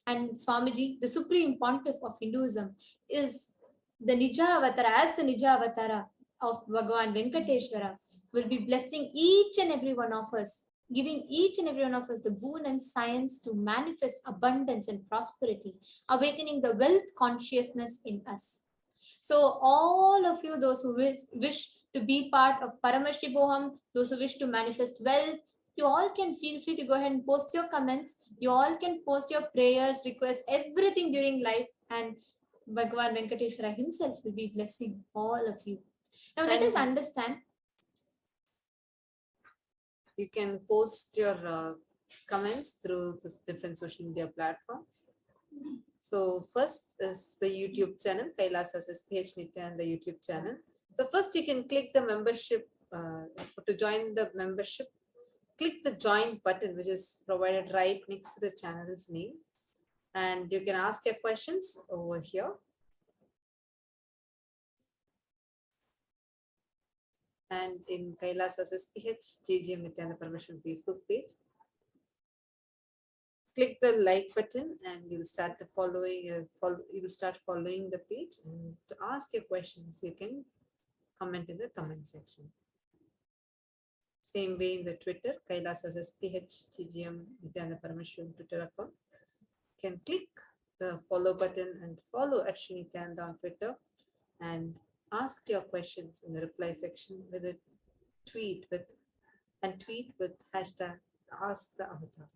And Swamiji, the Supreme Pontiff of Hinduism, is the Nija Avatara, as the Nija Avatara of Bhagavan Venkateshwara, will be blessing each and every one of us, giving each and every one of us the boon and science to manifest abundance and prosperity, awakening the wealth consciousness in us. So all of you, those who wish to be part of Paramashivoham, those who wish to manifest wealth, you all can feel free to go ahead and post your comments. You all can post your prayers, requests, everything during live, and Bhagavan Venkateshwara himself will be blessing all of you. Now let us understand. You can post your comments through the different social media platforms. So first is the YouTube channel, Kailasa HDH Nithyananda YouTube channel. So first you can click the membership, to join the membership, click the join button, which is provided right next to the channel's name. And you can ask your questions over here. And in Kailasa's SPH, JGM Nithyananda Paramashivam Facebook page. Click the like button and you'll start the following. You'll start following the page. And to ask your questions, you can comment in the comment section. Same way in the Twitter, Kailasa's SPH GGM Nithyananda Paramashivam Twitter account. You can click the follow button and follow Shri Nithyananda on Twitter and ask your questions in the reply section with a tweet with hashtag Ask the Avatar.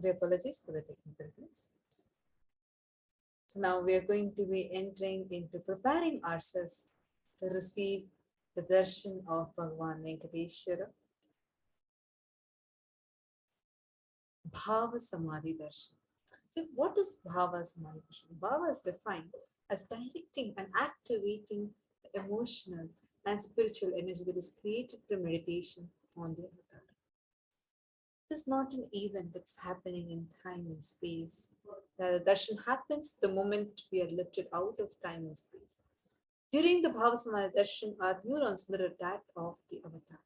We apologize for the technical glitch. So now we are going to be entering into preparing ourselves to receive the darshan of Bhagavan Venkateshwara. Bhava Samadhi Darshan. So what is Bhava Samadhi Darshan? Bhava is defined as directing and activating the emotional and spiritual energy that is created through meditation on the avatar. This is not an event that's happening in time and space. The darshan happens the moment we are lifted out of time and space. During the Bhava Samadhi darshan, our neurons mirror that of the avatar.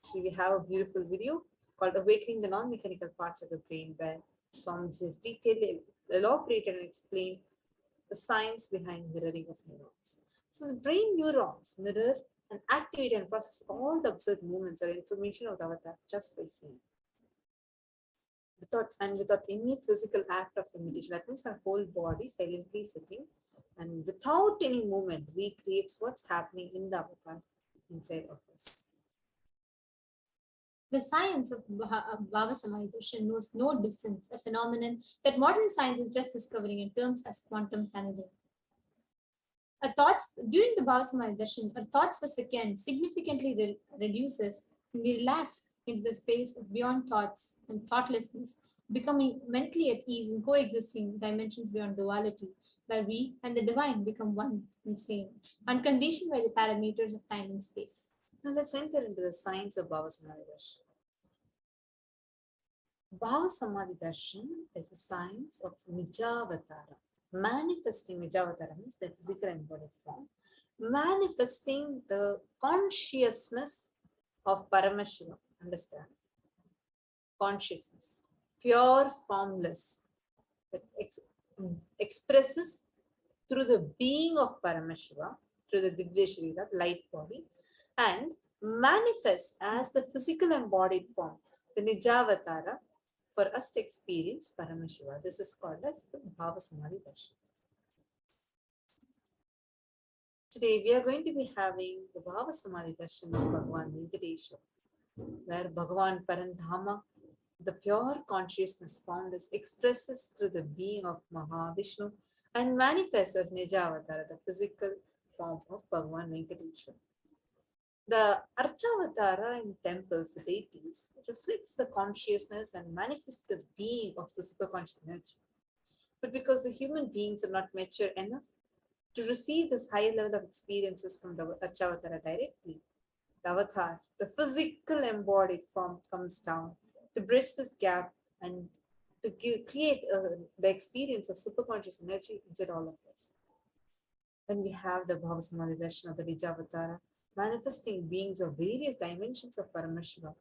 Actually, we have a beautiful video called Awakening the Non-Mechanical Parts of the Brain, where Swamiji has detailedly elaborated and explained the science behind mirroring of neurons. So the brain neurons mirror and activate and process all the observed movements or information of the avatar just by seeing. Without any physical act of imitation. That means our whole body silently sitting and without any movement recreates what's happening in the avatar inside of us. The science of BHAVASAMADHI Darshan knows no distance, a phenomenon that modern science is just discovering in terms as quantum tunneling. During the BHAVASAMADHI Darshan, our thoughts per second significantly reduces and we relax into the space of beyond thoughts and thoughtlessness, becoming mentally at ease in coexisting dimensions beyond duality, where we and the divine become one and same, unconditioned by the parameters of time and space. Now let's enter into the science of Bhava Samadhi Darshan. Bhava Samadhi Darshan is a science of Nijavatara. Manifesting Nijavatara means the physical embodied form, manifesting the consciousness of Paramashivoham. Understand? Consciousness, pure, formless, that expresses through the being of Paramashiva, through the Divya Sharira, light body, and manifests as the physical embodied form, the Nijavatara, for us to experience Paramashiva. This is called as the Bhava Samadhi Darshan. Today we are going to be having the Bhava Samadhi Darshan of Bhagavan Venkateshwara, where Bhagavan Parandhama, the pure consciousness formed, expresses through the being of Mahavishnu and manifests as Nijavatara, the physical form of Bhagavan Venkateshwara. The Archavatara in temples, the deities, reflects the consciousness and manifests the being of the superconscious energy. But because the human beings are not mature enough to receive this higher level of experiences from the Archavatara directly, the avatar, the physical embodied form, comes down to bridge this gap and to create the experience of superconscious energy inside all of us. When we have the Bhava Samadhi Darshan of the Nijavatara, manifesting beings of various dimensions of Paramashiva,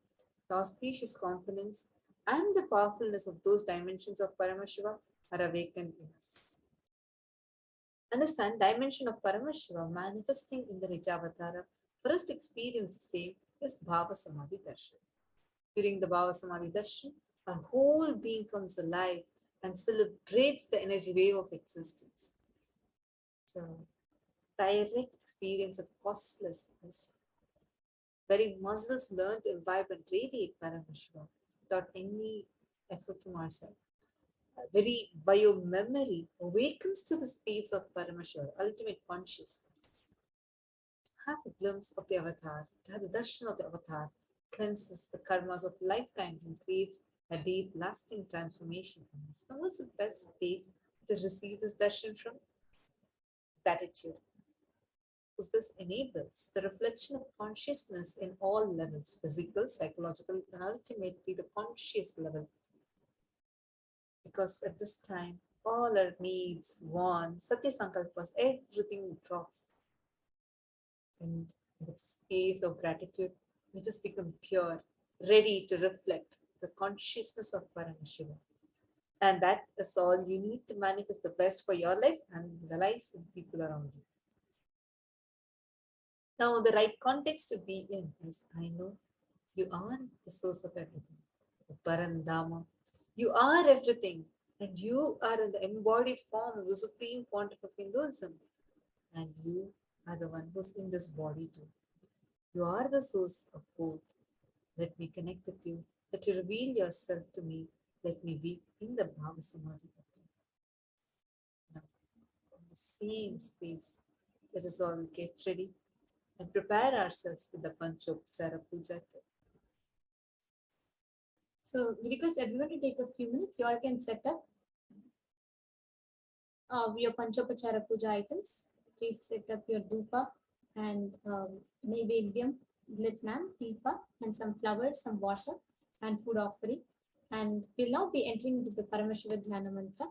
the auspicious components and the powerfulness of those dimensions of Paramashiva are awakened in us. Understand, dimension of Paramashiva manifesting in the Nijavatara, for us to experience the same is Bhava Samadhi Darshan. During the Bhava Samadhi Darshan, our whole being comes alive and celebrates the energy wave of existence. So, direct experience of costlessness. Very muscles learn to imbibe and radiate Paramashiva without any effort from ourselves. Very biomemory awakens to the space of Paramashiva, ultimate consciousness. To have a glimpse of the avatar, to have the darshan of the avatar, cleanses the karmas of lifetimes and creates a deep, lasting transformation. So, what's the best place to receive this darshan from? Gratitude. Because this enables the reflection of consciousness in all levels, physical, psychological, and ultimately the conscious level. Because at this time, all our needs, wants, Satya Sankalpas, everything drops. And in the space of gratitude, we just become pure, ready to reflect the consciousness of Paramashiva. And that is all you need to manifest the best for your life and the lives of the people around you. Now, the right context to be in is, I know you are the source of everything. Parandama. You are everything. And you are in the embodied form of the Supreme Pontiff of Hinduism. And you are the one who's in this body too. You are the source of both. Let me connect with you. Let you reveal yourself to me. Let me be in the BHAVASAMADHI. Now, in the same space, let us all get ready and prepare ourselves with the Panchopachara Puja. So we request everyone to take a few minutes. You all can set up your Panchopachara Puja items. Please set up your dhupa and naivedyam, litnam, deepa, and some flowers, some water, and food offering. And we'll now be entering into the Paramashiva Dhyana Mantra.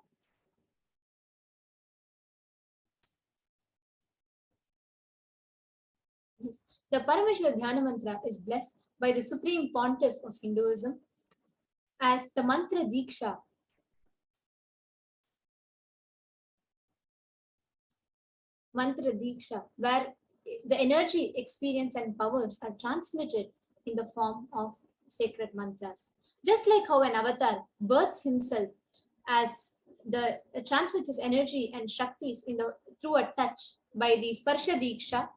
Yes. The Paramashiva Dhyana Mantra is blessed by the Supreme Pontiff of Hinduism as the Mantra Diksha. Mantra Diksha, where the energy, experience, and powers are transmitted in the form of sacred mantras. Just like how an avatar births himself as the transmits his energy and shaktis through a touch by the Sparsha Diksha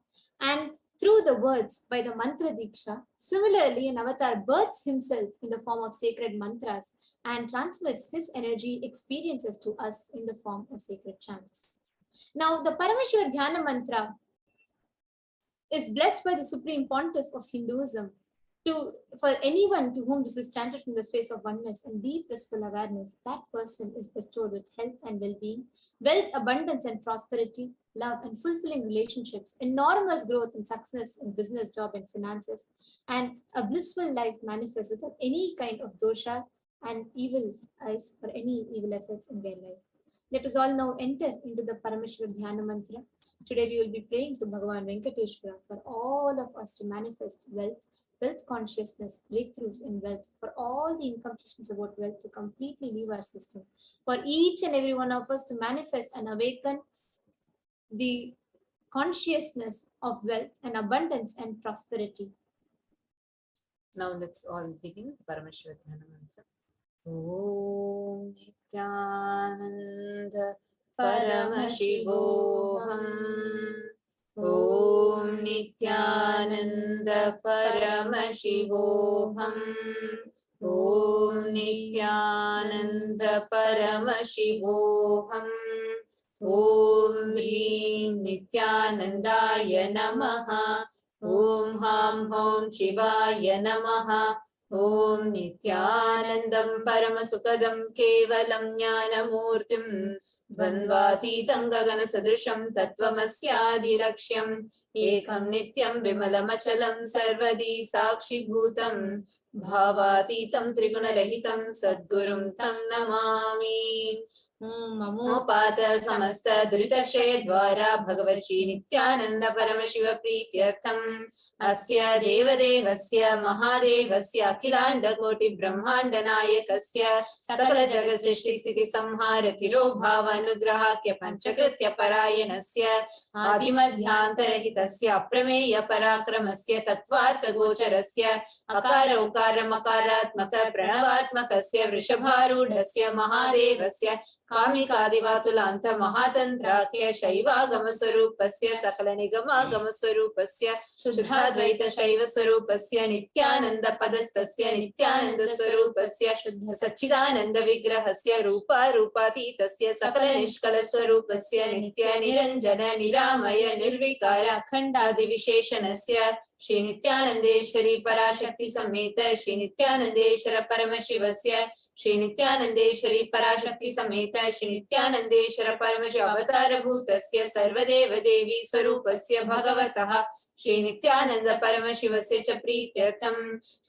and through the words by the Mantra Diksha, similarly an avatar births himself in the form of sacred mantras and transmits his energy experiences to us in the form of sacred chants. Now, the Paramashiva Dhyana Mantra is blessed by the Supreme Pontiff of Hinduism for anyone to whom this is chanted from the space of oneness and deep blissful awareness. That person is bestowed with health and well-being, wealth, abundance and prosperity, love and fulfilling relationships, enormous growth and success in business, job and finances, and a blissful life manifests without any kind of dosha and evil eyes or any evil effects in their life. Let us all now enter into the Paramashiva Dhyana Mantra. Today we will be praying to Bhagavan Venkateshwara for all of us to manifest wealth consciousness, breakthroughs in wealth, for all the incompletions about wealth to completely leave our system, for each and every one of us to manifest and awaken the consciousness of wealth and abundance and prosperity. Now let's all begin the Paramashiva Dhyana Mantra. Om Nithyananda Paramashivoham. Om Nithyananda Paramashivoham. Om Nithyananda Paramashivoham. Om Hrim Nithyanandaya Namaha. Om Ham Hom Shivaya Namaha. Om Nithyanandam Paramasukadam Kevalam Jnanamurtim Dvandvatītam Gagana Sadrisham Tattvamasyādirakṣyam Ekam Nityam Vimalamachalam Sarvadi Sakshi Bhutam Bhavatītam Trigunarahitam Sadgurum Tam Namami. Mopata Samasta Dhritakshaya Dvara Bhagavachi Nithyananda Paramashiva Prityartham Asya Devadevasya Mahadevasya Akhilanda Koti Brahmanda Nayakasya Sakala Jagat Srishti Sthiti Samhara Thiro Bhava Anugrahakya Panchakritya Parayanasya Adimadhyantarhitasya Aprameya Parakramasya Tattvartha Gocharasya Akara Ukara Makaratmaka Pranavatmakasya Vrishabharudhasya Mahadevasya Kamikadivatulanta Mahatantrakya Shaivagama Swarupasya Sakala Nigama Gama Swarupasya Shuddhadvaita Shaiva Swarupasya Nithyananda Padastasya Nithyananda Swarupasya Shuddha Sachidananda Vigrahasya Rupa Rupatitasya Sakala Nishkala Swarupasya Nithya Niranjana Niramaya Nirvikara Khandadi Visheshanasya Shri Nithyanandeshwari Parashakti Sameta Shri Nithyanandeshwara Paramashivasya Shri Nithyanandeshwari Parashakti Sameta Shri Nithyanandeshwara Paramashiva Avatara Bhutasya Sarvadeva Devi Swarupasya Bhagavataha Shri Nithyananda Paramashivasya cha Prityartham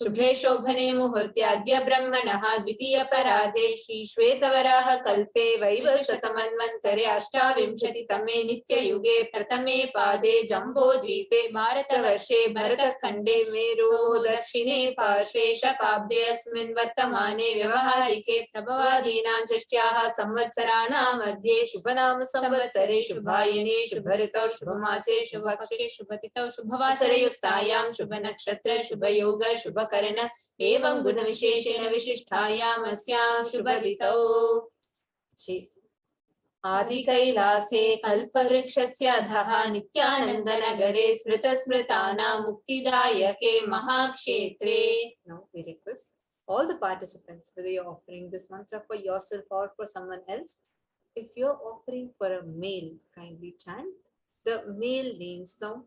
Shubhe Shobhane Muhurtyadya Brahmanaha Dvitiya Paradhe Shri Shvetavaraha Kalpe Vaivasatamannvantare Ashtavimshati Tame Nitya Yuge Pratame Pade Jambo Dvipe Bharatavarshe Bharatakhande Meru Darshine Parshve Shakabde Asmin Vartamane Vyavaharike Prabhavadinam Shrishtyah Samvatsarana Madhye Shubhanam Samvatsare Shubhayane Shubharitau Shubhamase Shubhakshe Shubhatitau Shubhavasarayuktayam Shubhanakshatra Shubhayoga Shubhakarana Evam Guna Visheshena Vishishtayam Asyam Shubhalitau Adi Kailase Kalparikshasya Dhaha Nithyanandanagare Smrita Smritana Muktidayake Mahakshetre. Now we request all the participants, whether you're offering this mantra for yourself or for someone else, if you're offering for a male, kindly chant the male names now.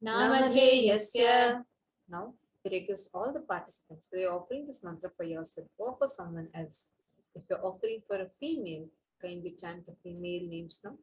Namadheyasya. Now, we request all the participants, whether you're offering this mantra for yourself or for someone else. If you're offering for a female, kindly chant the female names now.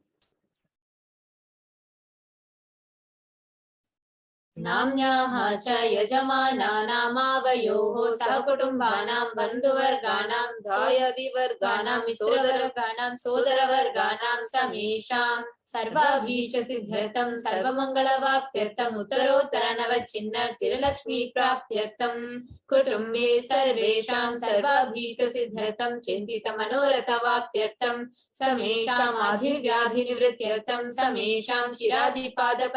Namnyaha cha yajamanaanamavayoho sahakutumbanam bandhuvarganam Dhayadivarganam mitravarganam sodaravarganam samesham sarvabhisha siddhyatam sarvamangalavapyatam uttarottaranavachinna sthiralakshmi prapyatam kutumbe sarvesham sarvabhisha siddhyatam chintita manorathavapyatam samesham adhivyadhinivrityartam samesham shiradipada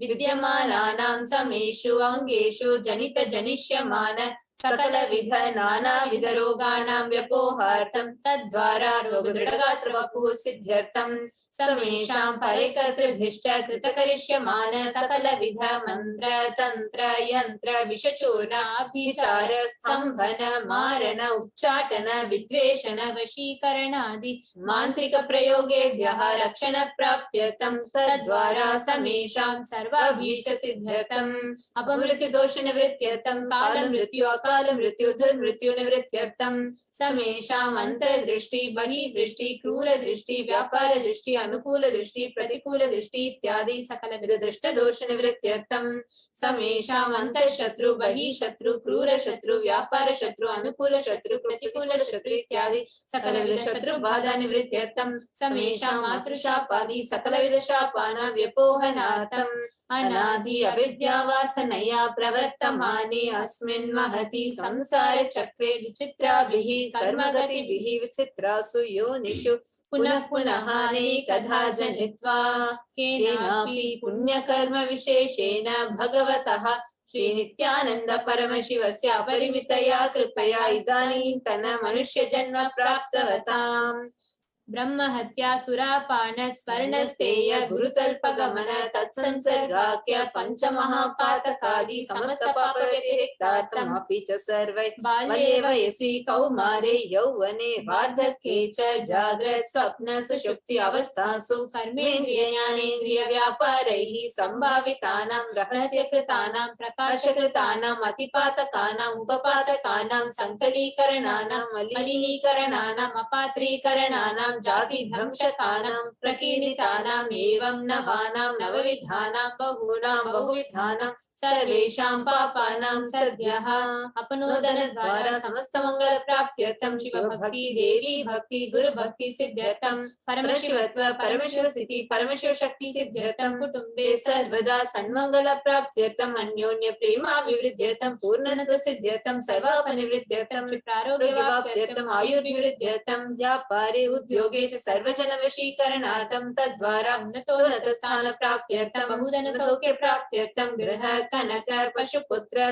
vidyamana sameषु अंगेषु जनित जनिष्यमान सकल विध नाना विध रोगाणां व्यपोहार्थं तद्वारा रोगदृढगात्र वपुः सिद्ध्यर्थं समेषां परिकर्तृभिश्च कृतकरिष्यमान सकल विध मंत्र तंत्र यंत्र विषचूर्णाभिचार स्तंभन मारण उच्चाटन विद्वेषण वशीकरणादि मांत्रिक प्रयोगेभ्यः रक्षण प्राप्त्यर्थं तद्वारा समेषां सर्वाभीष्ट सिद्ध्यर्थम् अपमृत्यु दोष निवृत्त्यर्थं काल मृत्यु अकाल मृत्यु दुर्मृत्यु निवृत्त्यर्थं समेषाम् अंतर्दृष्टि बहिर्दृष्टि क्रूर दृष्टि व्यापार दृष्टि अनुकूल दृष्टि प्रतिकूल दृष्टि इत्यादि सकल विध दृष्ट दोष निवृत्त्यर्थं समेषाम् अंतर्शत्रु बहिःशत्रु क्रूर शत्रु व्यापार शत्रु अनुकूल शत्रु प्रतिकूल शत्रु इत्यादि सकल विध शत्रु बाधा निवृत्त्यर्थं समेषाम् मातृशापादि सकल विध शापानां व्यपोहनार्थं अनादि अविद्यावासनया प्रवर्तमाने अस्मिन् महति संसार चक्रे विचित्राभिः कर्मगतिभिः विचित्रासु योनिषु पुनः पुनः अनेकधा जनित्वा केनापि पुण्यकर्म विशेषेण भगवतः श्री नित्यानंद परमशिवस्य अपरिमितया कृपया इदानीन्तन मनुष्य जन्म प्राप्तवताम् ब्रह्म हत्या सुरापान स्वर्णस्तेय गुरुतल्पगमन तत्संसर्गाख्य पंचमहापातकादि समस्त पाप व्यतिरिक्तार्थम् अपि च सर्वै बाल्ये वयसि कौमारे यौवने वार्धक्ये च जाग्रत् स्वप्न सुषुप्ति अवस्थासु कर्मेन्द्रिय ज्ञानेन्द्रिय व्यापारैः संभावितानां रहस्यकृतानां प्रकाशकृतानाम् अतिपातकानाम् उपपातकानां संकलीकरणानां मलिनीकरणानाम् अपात्रीकरणानां जाति भ्रंशकानां प्रकीर्तितानाम् एवं नवानां नवविधानां बहूनां बहुविधानां सर्वेषां पापानां सद्यः अपनोदन द्वारा समस्त मंगल प्राप्त्यर्थं शिव भक्ति देवी भक्ति गुरु भक्ति सिद्ध्यर्थं परमशिवत्व परमशिव स्थिति परमशिव शक्ति सिद्ध्यर्थं कुटुंबे सर्वदा सन्मंगल प्राप्त्यर्थं अन्योन्य प्रेमाभिवृद्ध्यर्थं पूर्णत्व सिद्ध्यर्थं सर्वापनिवृद्ध्यर्थं प्रारोग्यवाप्त्यर्थं आयुर्विवृद्ध्यर्थं व्यापारे उद्योगे च सर्वजन वशीकरणार्थं तद्वारा उन्नतोन्नत स्थान प्राप्त्यर्थं बहुधन सौख्य प्राप्त्यर्थं गृह कनक पशुपुत्र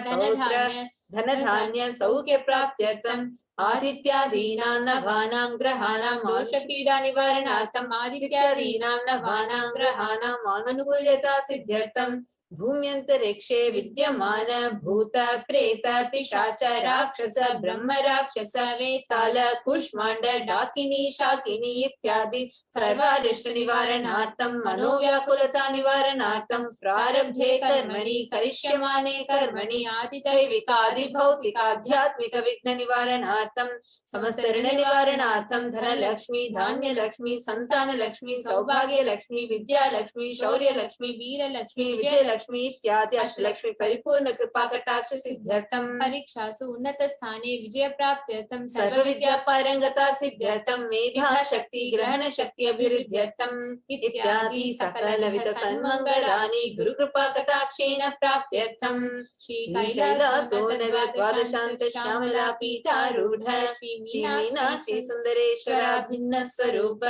धनधान्य सौख्य प्राप्त्यर्थं आदित्यादीनां नवानां ग्रहाणां दोषपीडा निवारणार्थं आदित्यादीनां नवानां ग्रहाणां अनुकूल्यता सिद्ध्यर्थं भूम्यन्तरिक्षे विद्यमान भूत प्रेत पिशाच राक्षस ब्रह्म राक्षस वेताल कुष्मांड डाकिनी शाकिनी इत्यादि सर्वारिष्ट निवारणार्थं मनोव्याकुलता निवारणार्थं प्रारब्धे कर्मणि करिष्यमाणे कर्मणि आदिदैविकादि भौतिक आध्यात्मिक विघ्न निवारणार्थं समस्त ऋण निवारणार्थं धनलक्ष्मी धान्यलक्ष्मी संतानलक्ष्मी सौभाग्यलक्ष्मी विद्यालक्ष्मी शौर्यलक्ष्मी वीरलक्ष्मी विजयलक्ष्मी इत्यादि अष्टलक्ष्मी परिपूर्ण कृपा कटाक्ष सिद्ध्यर्थं परीक्षासु उन्नत स्थाने विजय प्राप्त्यर्थं सर्व विद्या पारंगता सिद्ध्यर्थं मेधा शक्ति ग्रहण शक्ति अभिवृद्ध्यर्थं इत्यादि सकल विध सन्मंगलानि गुरु कृपा कटाक्षेन प्राप्त्यर्थं श्री कैलासो द्वादशान्त श्यामला पीठारूढ़ श्री मीनाक्षी सुंदरेश्वर भिन्न स्वरूप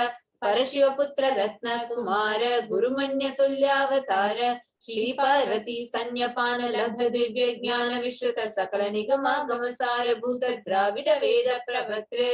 परशिवपुत्र रत्न कुमार गुरुमन्य तुल्यावतार श्री पार्वती स्तन्यपान लब्ध दिव्य ज्ञान विश्रुत सकल निगमागम सारभूत द्राविड वेद प्रभत्र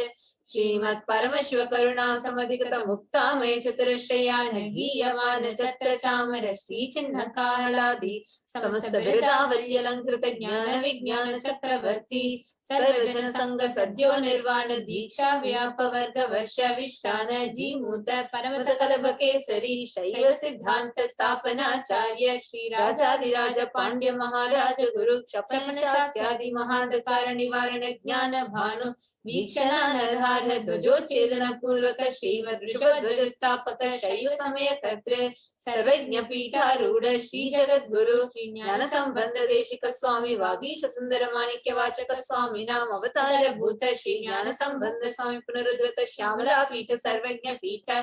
श्रीमत् परमशिव करुणा समधिगत मुक्तामय चतुरश्रयान गीयमान चत्र चामर श्री चिन्ह कालादि समस्त बिरदावल्यलंकृत ज्ञान विज्ञान चक्रवर्ती सर्वजन संग सद्यो निर्वाण दीक्षा व्याप वर्ग वर्ष विश्रान जीमूत परमत कलभ केसरी शैव सिद्धांत स्थापनाचार्य श्री राजाधिराज पांड्य महाराज गुरु क्षपन शाक्यादि महांधकार निवारण ज्ञान भानु वीक्षणा नरहार ध्वजोच्छेदन पूर्वक श्रीमद् ऋषभध्वज स्थापक शैव समय कर्तृ सर्वज्ञ पीठारूढ़ श्री जगत गुरु श्री ज्ञान संबंध देशिक स्वामी वागीश सुंदर माणिक्य वाचक स्वामी नाम अवतार भूत श्री ज्ञान संबंध स्वामी पुनरुद्धृत श्यामला पीठ सर्वज्ञ पीठ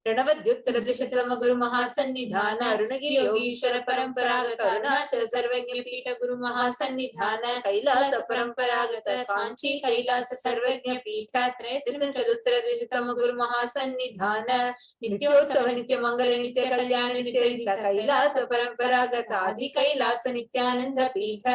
प्रणवद्युत्तर द्विशतम गुरु महासन्निधान अरुणगिरि योगीश्वर परंपरागत अरुणाचल सर्वज्ञ पीठ गुरु महासन्निधान कैलास परंपरागत कांची कैलास सर्वज्ञ पीठ त्रयस्त्रिंशदुत्तर द्विशतम गुरु महासन्निधान नित्योत्सव नित्य मंगल नित्य कल्याण नित्य कैलास परंपरागत आदि कैलास नित्यानंद पीठ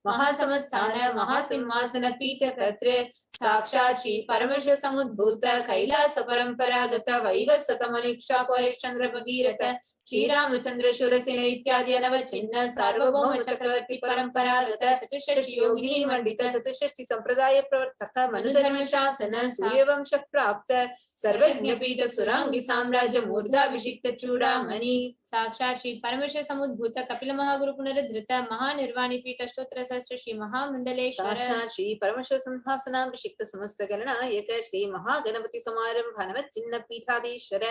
महासमस्थान महासिंहासन पीठ कर्तृ साक्षात श्री परमेश्वर समुद्भूत कैलास परंपरागत वैवस्वत मनीक्षा कौरिश्चंद्र भगीरथ श्री रामचंद्र शूरसेन इत्यादि अनव चिन्ह सार्वभौम चक्रवर्ती परंपरागत चतुष्षष्टि योगिनी मंडित चतुष्षष्टि संप्रदाय प्रवर्तक मनुधर्म शासन सूर्यवंश प्राप्त सर्वज्ञ पीठ सुरांगी साम्राज्य मूर्धाभिषिक्त चूड़ामणि साक्षात श्री परमेश्वर समुद्भूत कपिल महागुरु पुनरुद्धृत महानिर्वाणी पीठ स्तोत्र सहस्त्र श्री महामंडलेश्वर साक्षात श्री परमेश्वर सिंहासनाभिषिक्त समस्त गणनायक श्री महागणपति समारंभ नव चिन्ह पीठाधीश्वर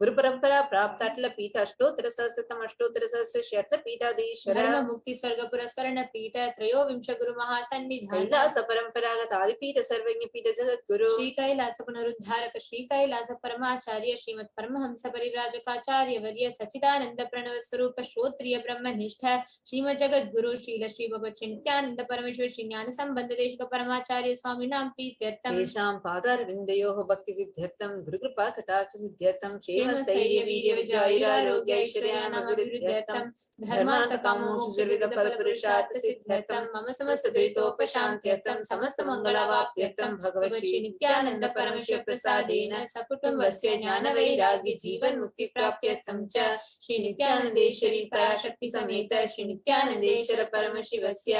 गुरु परंपरा प्राप्त अटल पीठ अष्टोत्तर सहस्त्रतम अष्टोत्तर सहस्त्र शर्त पीठाधीश्वर धर्म मुक्ति स्वर्ग पुरस्करण पीठ त्रयोविंश गुरु महासन्निधान कैलास परंपरागत आदि पीठ सर्वज्ञ पीठ जगत गुरु श्री कैलास पुनरुद्धारक श्री कैलास परमाचार्य श्रीमत् परमहंस परिव्राजकाचार्य वर्य सच्चिदानंद प्रणव स्वरूप श्रोत्रिय ब्रह्मनिष्ठ श्रीमद् जगत गुरु श्रील श्री भगवत श्री नित्यानंद परमेश्वर श्री ज्ञान संबंध देशिक परमाचार्य स्वामी नाम प्रीत्यर्थम तेषां पादारविन्दयोः भक्ति सिद्ध्यर्थम गुरु कृपा कटाक्ष सिद्ध्यर्थम स्थैर्य वीर्य विजयारोग्य ऐश्वर्याणाभिवृद्ध्यर्थम धर्मार्थ कामोक्षविद फल पुरुषार्थ सिद्ध्यर्थम मम समस्त दुरितोपशान्त्यर्थम समस्त मंगलावाप्त्यर्थम भगवत श्री नित्यानंद परमेश्वर प्रसादेन सकुटुम्बस्य ज्ञान वैराग्य जीवन मुक्ति प्राप्त्यर्थम च श्री नित्यानंदेश्वरी पराशक्ति समेत श्री नित्यानंदेश्वर परमशिवस्य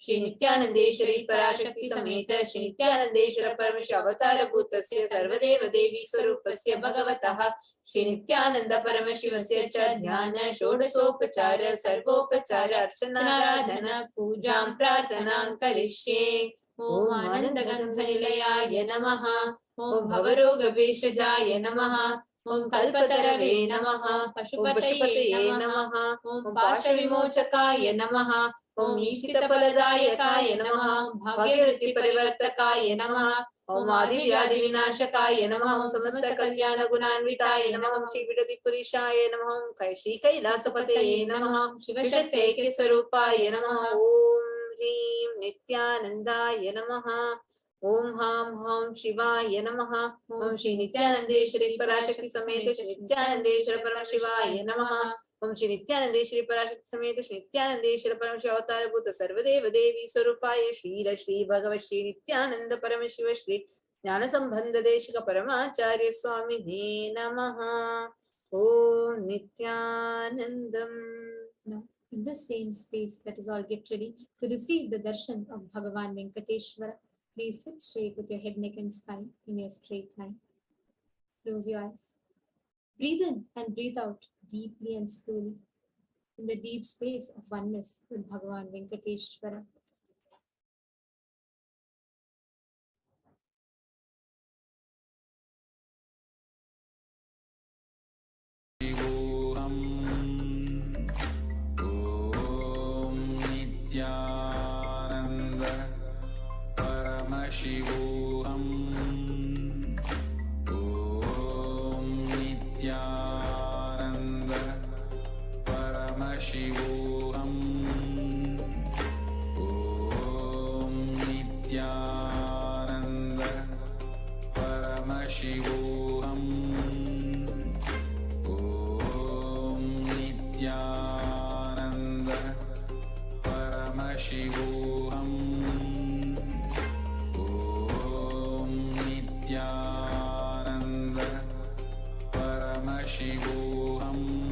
श्री नित्यानंदेश्वरी पराशक्ति समेत श्री नित्यानंदेश्वर परमशिव अवतार भूतस्य सर्वदेव देवी स्वरूपस्य भगवतः श्री नित्यानंद परमशिवस्य च ध्यान षोडशोपचार सर्वोपचार अर्चनाराधन पूजां प्रार्थनां करिष्ये। ओम आनंद गंध निलयाय नमः। ओम भवरोग भेषजाय नमः। ओम कल्पतरवे नमः। पशुपतये नमः। ओम पाशविमोचकाय नमः। ओम ईशितफलदायकाय नमः। भाग्यवृत्ति परिवर्तकाय नमः। ओम आदि व्याधि विनाशकाय नमः। ओम समस्त कल्याण गुणान्विताय नमः। ओम श्री विरधि पुरुषाय नमः। ओम श्री कैलासपतये नमः। शिवशक्ति स्वरूपाय नमः। ओम ह्रीं नित्यानंदाय नमः। ओम हां हां शिवाय नमः। ओम श्री नित्यानंदेश्वरी पराशक्ति समेत श्री नित्यानंदेश्वर परमशिवाय नमः। ओम श्री नित्यानंदेश्वरी पराशक्ति समेत श्री नित्यानंदेश्वर परमशिव अवतार भूत सर्वदेव देवी स्वरूपाय श्री भगवत श्री नित्यानंद परमशिव श्री ज्ञान संबंध देशिक परमाचार्य स्वामी नमः। ओम Nityanandam. Now, in the same space, let us all get ready to receive the darshan of Bhagavan Venkateshwara. Please sit straight with your head, neck and spine in your straight line. Close your eyes. Breathe in and breathe out deeply and slowly in the deep space of oneness with Bhagavan Venkateshwara. Paramashivoham. Om Nithyananda Paramashivoham. Om Nithyananda Paramashivoham. Om Nithyananda Paramashivoham. Om Nithyananda Paramashivoham. Om Nithyananda Paramashivoham.